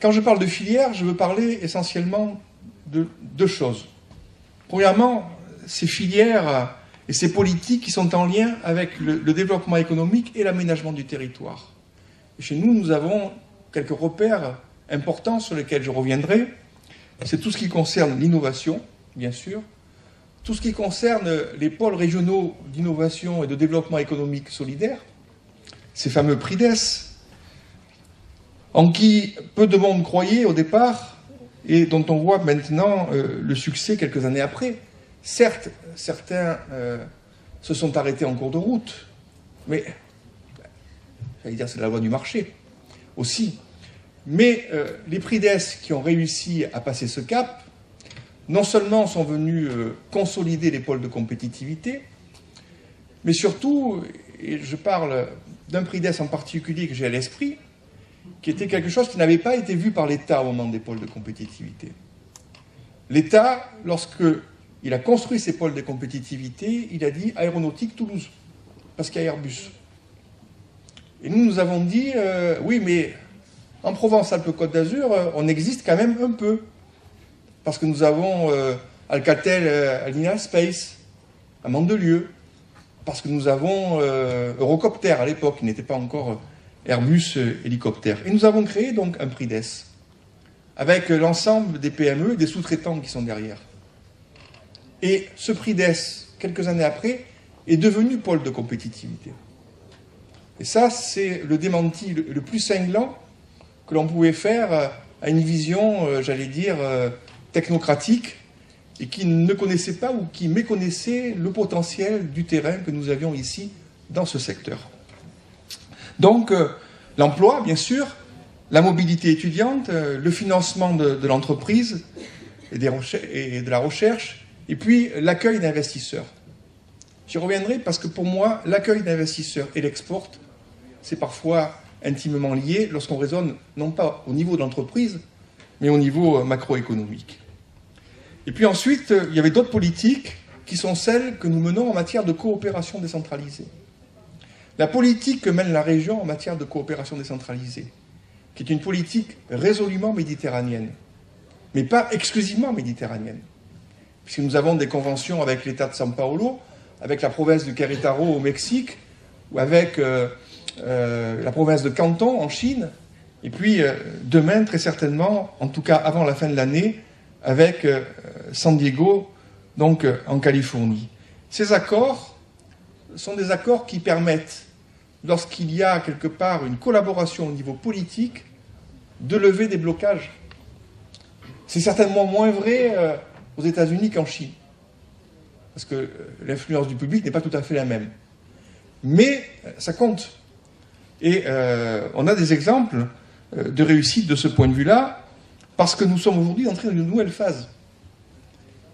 Quand je parle de filières, je veux parler essentiellement de deux choses. Premièrement, ces filières et ces politiques qui sont en lien avec le développement économique et l'aménagement du territoire. Et chez nous, nous avons quelques repères importants sur lesquels je reviendrai. C'est tout ce qui concerne l'innovation, bien sûr, tout ce qui concerne les pôles régionaux d'innovation et de développement économique solidaire, ces fameux PRIDES, en qui peu de monde croyait au départ et dont on voit maintenant le succès quelques années après. Certes, certains se sont arrêtés en cours de route, mais j'allais dire c'est la loi du marché aussi. Mais les PRIDES qui ont réussi à passer ce cap, non seulement sont venus consolider les pôles de compétitivité, mais surtout, et je parle d'un PRIDES en particulier que j'ai à l'esprit, qui était quelque chose qui n'avait pas été vu par l'État au moment des pôles de compétitivité. L'État, lorsqu'il a construit ces pôles de compétitivité, il a dit aéronautique Toulouse, parce qu'il y a Airbus. Et nous avons dit, oui, mais en Provence-Alpes-Côte d'Azur, on existe quand même un peu. Parce que nous avons Alcatel Alenia Space, à Mandelieu. Parce que nous avons Eurocopter à l'époque, qui n'était pas encore Airbus hélicoptère. Et nous avons créé donc un PRIDES, avec l'ensemble des PME et des sous-traitants qui sont derrière. Et ce PRIDES, quelques années après, est devenu pôle de compétitivité. Et ça, c'est le démenti le plus cinglant que l'on pouvait faire à une vision, j'allais dire, technocratique, et qui ne connaissait pas ou qui méconnaissait le potentiel du terrain que nous avions ici dans ce secteur. Donc, l'emploi, bien sûr, la mobilité étudiante, le financement de l'entreprise et de la recherche, et puis l'accueil d'investisseurs. J'y reviendrai parce que pour moi, l'accueil d'investisseurs et l'export, c'est parfois intimement lié lorsqu'on raisonne non pas au niveau de l'entreprise, mais au niveau macroéconomique. Et puis ensuite, il y avait d'autres politiques qui sont celles que nous menons en matière de coopération décentralisée. La politique que mène la région en matière de coopération décentralisée, qui est une politique résolument méditerranéenne, mais pas exclusivement méditerranéenne, puisque nous avons des conventions avec l'État de São Paulo, avec la province de Querétaro au Mexique, ou avec la province de Canton en Chine, et puis demain, très certainement, en tout cas avant la fin de l'année, avec San Diego, donc en Californie. Ces accords sont des accords qui permettent, lorsqu'il y a quelque part une collaboration au niveau politique, de lever des blocages. C'est certainement moins vrai aux États-Unis qu'en Chine, parce que l'influence du public n'est pas tout à fait la même. Mais ça compte. Et on a des exemples de réussite de ce point de vue-là, parce que nous sommes aujourd'hui entrés dans une nouvelle phase.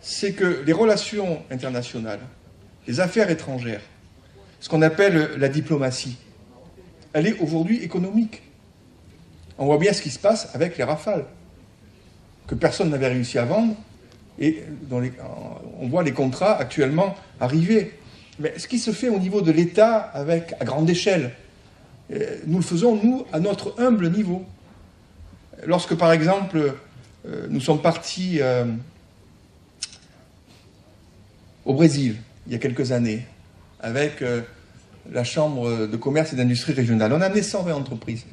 C'est que les relations internationales, les affaires étrangères, ce qu'on appelle la diplomatie, elle est aujourd'hui économique. On voit bien ce qui se passe avec les Rafales, que personne n'avait réussi à vendre, et on voit les contrats actuellement arriver. Mais ce qui se fait au niveau de l'État à grande échelle, nous le faisons, nous, à notre humble niveau. Lorsque, par exemple, nous sommes partis au Brésil, il y a quelques années, avec la Chambre de commerce et d'industrie régionale, on a amené 120 entreprises.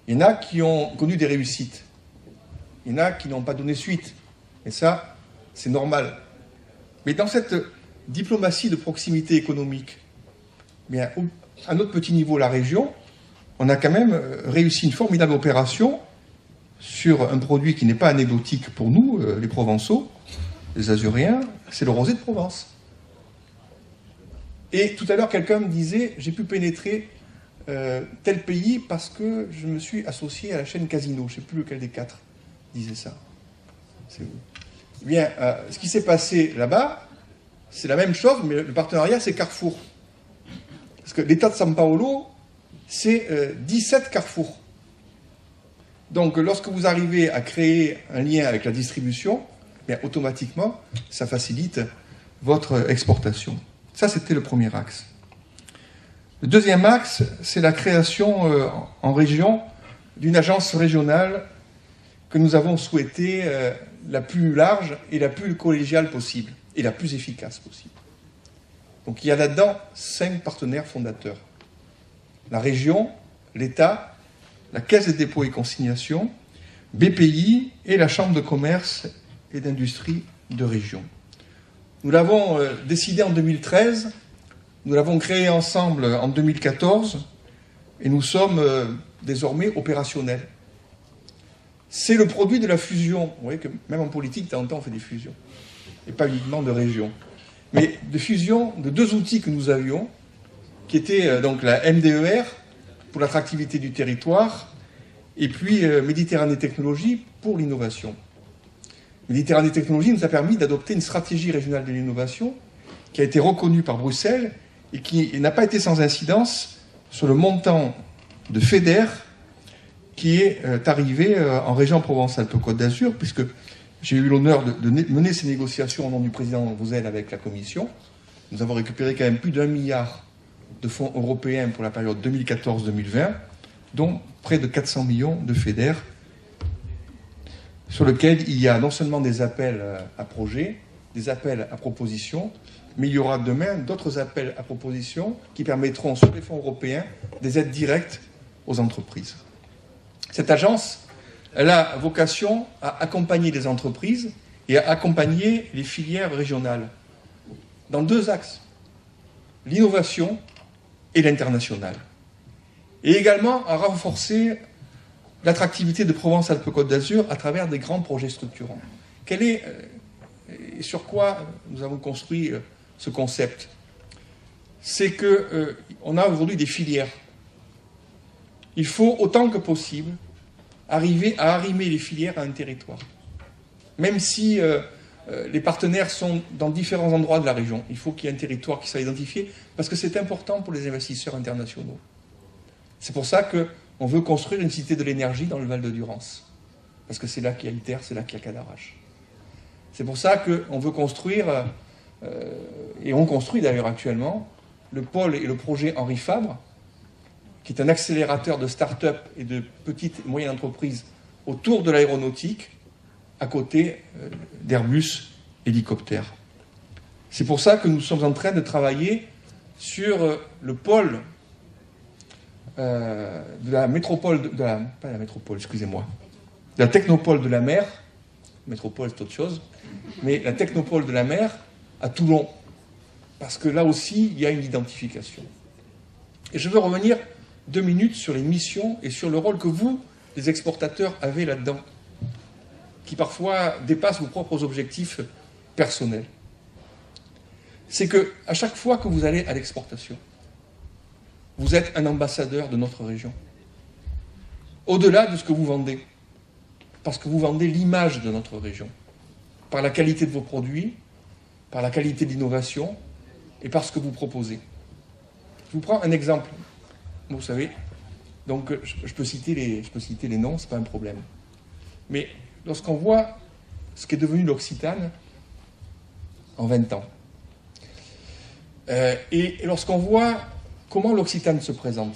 Il y en a qui ont connu des réussites. Il y en a qui n'ont pas donné suite. Et ça, c'est normal. Mais dans cette diplomatie de proximité économique, bien, à notre petit niveau, la région, on a quand même réussi une formidable opération sur un produit qui n'est pas anecdotique pour nous, les Provençaux, les Azuréens, c'est le rosé de Provence. Et tout à l'heure, quelqu'un me disait, j'ai pu pénétrer tel pays parce que je me suis associé à la chaîne Casino. Je ne sais plus lequel des quatre disait ça. C'est vous. Eh bien, ce qui s'est passé là-bas, c'est la même chose, mais le partenariat, c'est Carrefour. Parce que l'État de São Paulo, c'est 17 carrefours. Donc, lorsque vous arrivez à créer un lien avec la distribution, bien automatiquement, ça facilite votre exportation. Ça, c'était le premier axe. Le deuxième axe, c'est la création en région d'une agence régionale que nous avons souhaité la plus large et la plus collégiale possible, et la plus efficace possible. Donc il y a là-dedans 5 partenaires fondateurs. La région, l'État, la Caisse des dépôts et consignations, BPI et la Chambre de commerce et d'industrie de région. Nous l'avons décidé en 2013, nous l'avons créé ensemble en 2014 et nous sommes désormais opérationnels. C'est le produit de la fusion. Vous voyez que même en politique, de temps en temps, on fait des fusions. Et pas uniquement de régions. Mais de fusion de 2 outils que nous avions, qui étaient donc la MDER, pour l'attractivité du territoire, et puis Méditerranée Technologie, pour l'innovation. Méditerranée Technologie nous a permis d'adopter une stratégie régionale de l'innovation, qui a été reconnue par Bruxelles, et qui n'a pas été sans incidence sur le montant de FEDER, qui est arrivé en région Provence-Alpes-Côte d'Azur, puisque j'ai eu l'honneur de mener ces négociations au nom du président Vauzel avec la Commission. Nous avons récupéré quand même plus d'1 milliard de fonds européens pour la période 2014-2020, dont près de 400 millions de FEDER, sur lequel il y a non seulement des appels à projets, des appels à propositions, mais il y aura demain d'autres appels à propositions qui permettront, sur les fonds européens, des aides directes aux entreprises. Cette agence, elle a vocation à accompagner les entreprises et à accompagner les filières régionales dans 2 axes, l'innovation et l'international. Et également à renforcer l'attractivité de Provence-Alpes-Côte d'Azur à travers des grands projets structurants. Quel est, et sur quoi nous avons construit ce concept? C'est qu'on a aujourd'hui des filières. Il faut, autant que possible, arriver à arrimer les filières à un territoire. Même si les partenaires sont dans différents endroits de la région, il faut qu'il y ait un territoire qui soit identifié, parce que c'est important pour les investisseurs internationaux. C'est pour ça qu'on veut construire une cité de l'énergie dans le Val de Durance, parce que c'est là qu'il y a ITER, c'est là qu'il y a Cadarache. C'est pour ça qu'on veut construire, et on construit d'ailleurs actuellement, le pôle et le projet Henri Fabre, qui est un accélérateur de start-up et de petites et moyennes entreprises autour de l'aéronautique, à côté d'Airbus Hélicoptère. C'est pour ça que nous sommes en train de travailler sur le pôle de la métropole, pas la métropole, excusez-moi, de la technopole de la mer, métropole c'est autre chose, mais la technopole de la mer à Toulon, parce que là aussi il y a une identification. Et je veux revenir 2 minutes sur les missions et sur le rôle que vous, les exportateurs, avez là-dedans, qui parfois dépassent vos propres objectifs personnels. C'est que à chaque fois que vous allez à l'exportation, vous êtes un ambassadeur de notre région. Au-delà de ce que vous vendez, parce que vous vendez l'image de notre région, par la qualité de vos produits, par la qualité de l'innovation et par ce que vous proposez. Je vous prends un exemple. Vous savez, donc je peux citer les noms, c'est pas un problème. Mais lorsqu'on voit ce qu'est devenu l'Occitane en 20 ans, et lorsqu'on voit comment l'Occitane se présente,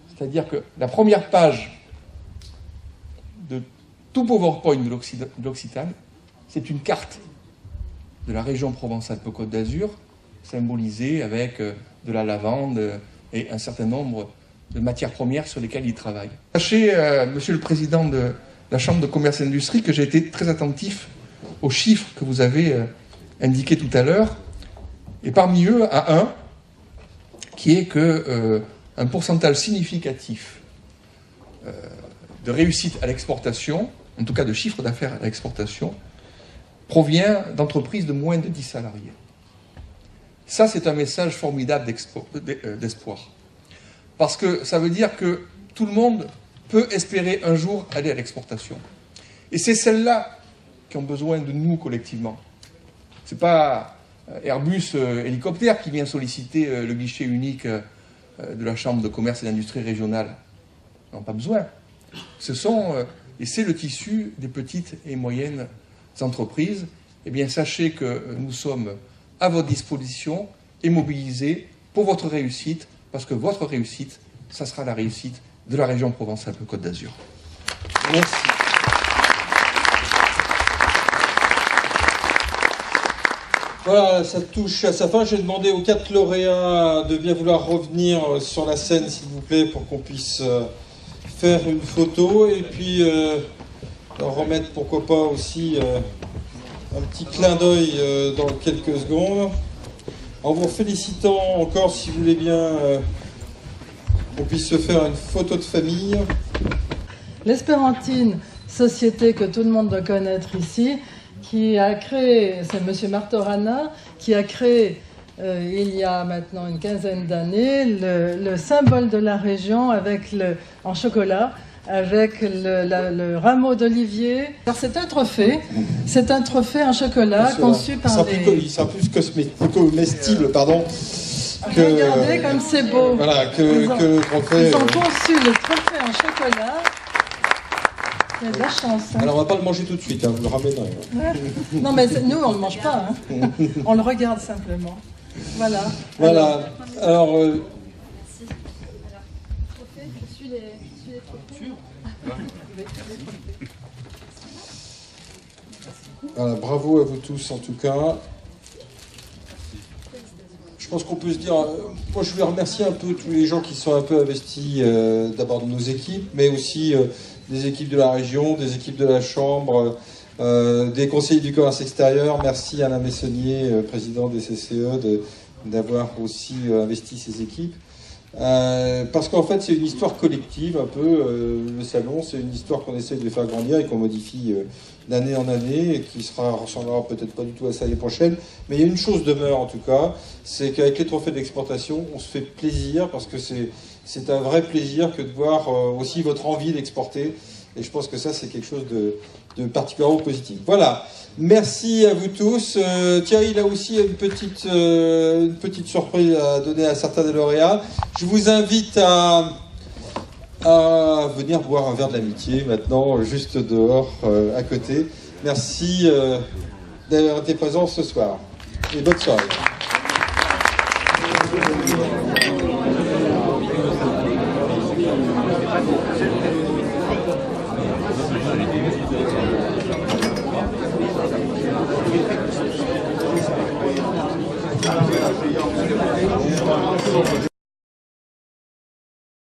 c'est-à-dire que la première page de tout PowerPoint de l'Occitane, c'est une carte de la région Provence-Alpes-Côte d'Azur, symbolisée avec de la lavande et un certain nombre de matières premières sur lesquelles il travaille. Sachez, Monsieur le Président de la Chambre de commerce et d'industrie, que j'ai été très attentif aux chiffres que vous avez indiqués tout à l'heure, et parmi eux, à un, qui est qu'un pourcentage significatif de réussite à l'exportation, en tout cas de chiffre d'affaires à l'exportation, provient d'entreprises de moins de 10 salariés. Ça, c'est un message formidable d'espoir. Parce que ça veut dire que tout le monde peut espérer un jour aller à l'exportation. Et c'est celles-là qui ont besoin de nous collectivement. Ce n'est pas Airbus Hélicoptère qui vient solliciter le guichet unique de la Chambre de commerce et d'industrie régionale. Ils n'ont pas besoin. Et c'est le tissu des petites et moyennes entreprises eh bien sachez que nous sommes à votre disposition et mobilisés pour votre réussite, parce que votre réussite, ça sera la réussite de la région Provence-Alpes-Côte d'Azur. Merci. Voilà, ça touche à sa fin. J'ai demandé aux 4 lauréats de bien vouloir revenir sur la scène, s'il vous plaît, pour qu'on puisse faire une photo et puis leur remettre, pourquoi pas, aussi un petit clin d'œil dans quelques secondes. En vous félicitant encore, si vous voulez bien, qu'on puisse se faire une photo de famille. L'Espérantine, société que tout le monde doit connaître ici, qui a créé, c'est M. Martorana, qui a créé il y a maintenant une quinzaine d'années le symbole de la région en chocolat, avec le rameau d'olivier. Alors c'est un trophée en chocolat conçu par des... Il sera plus comestible, pardon. Regardez comme c'est beau. Voilà, que le trophée... Ils ont conçu le trophée en chocolat. Il y a de la chance. Hein. Alors on va pas le manger tout de suite, hein, vous le ramènerez. Non mais nous on ne le mange pas, hein. On le regarde simplement. Voilà. Voilà. Alors... Merci. Alors, trophée, je suis les trophées. Voilà, bravo à vous tous en tout cas. Je pense qu'on peut se dire, moi je voulais remercier un peu tous les gens qui sont un peu investis, d'abord de nos équipes, mais aussi des équipes de la région, des équipes de la Chambre, des conseillers du commerce extérieur. Merci à Alain Messonnier, président des CCE, d'avoir aussi investi ces équipes. Parce qu'en fait c'est une histoire collective un peu, le salon, c'est une histoire qu'on essaye de faire grandir et qu'on modifie d'année en année et qui ressemblera peut-être pas du tout à ça l'année prochaine, mais il y a une chose demeure en tout cas, c'est qu'avec les trophées d'exportation on se fait plaisir, parce que c'est un vrai plaisir que de voir aussi votre envie d'exporter, et je pense que ça c'est quelque chose de particulièrement positif. Voilà, merci à vous tous. Thierry, il a aussi une petite surprise à donner à certains des lauréats. Je vous invite à venir boire un verre de l'amitié maintenant, juste dehors, à côté. Merci d'avoir été présents ce soir. Et bonne soirée.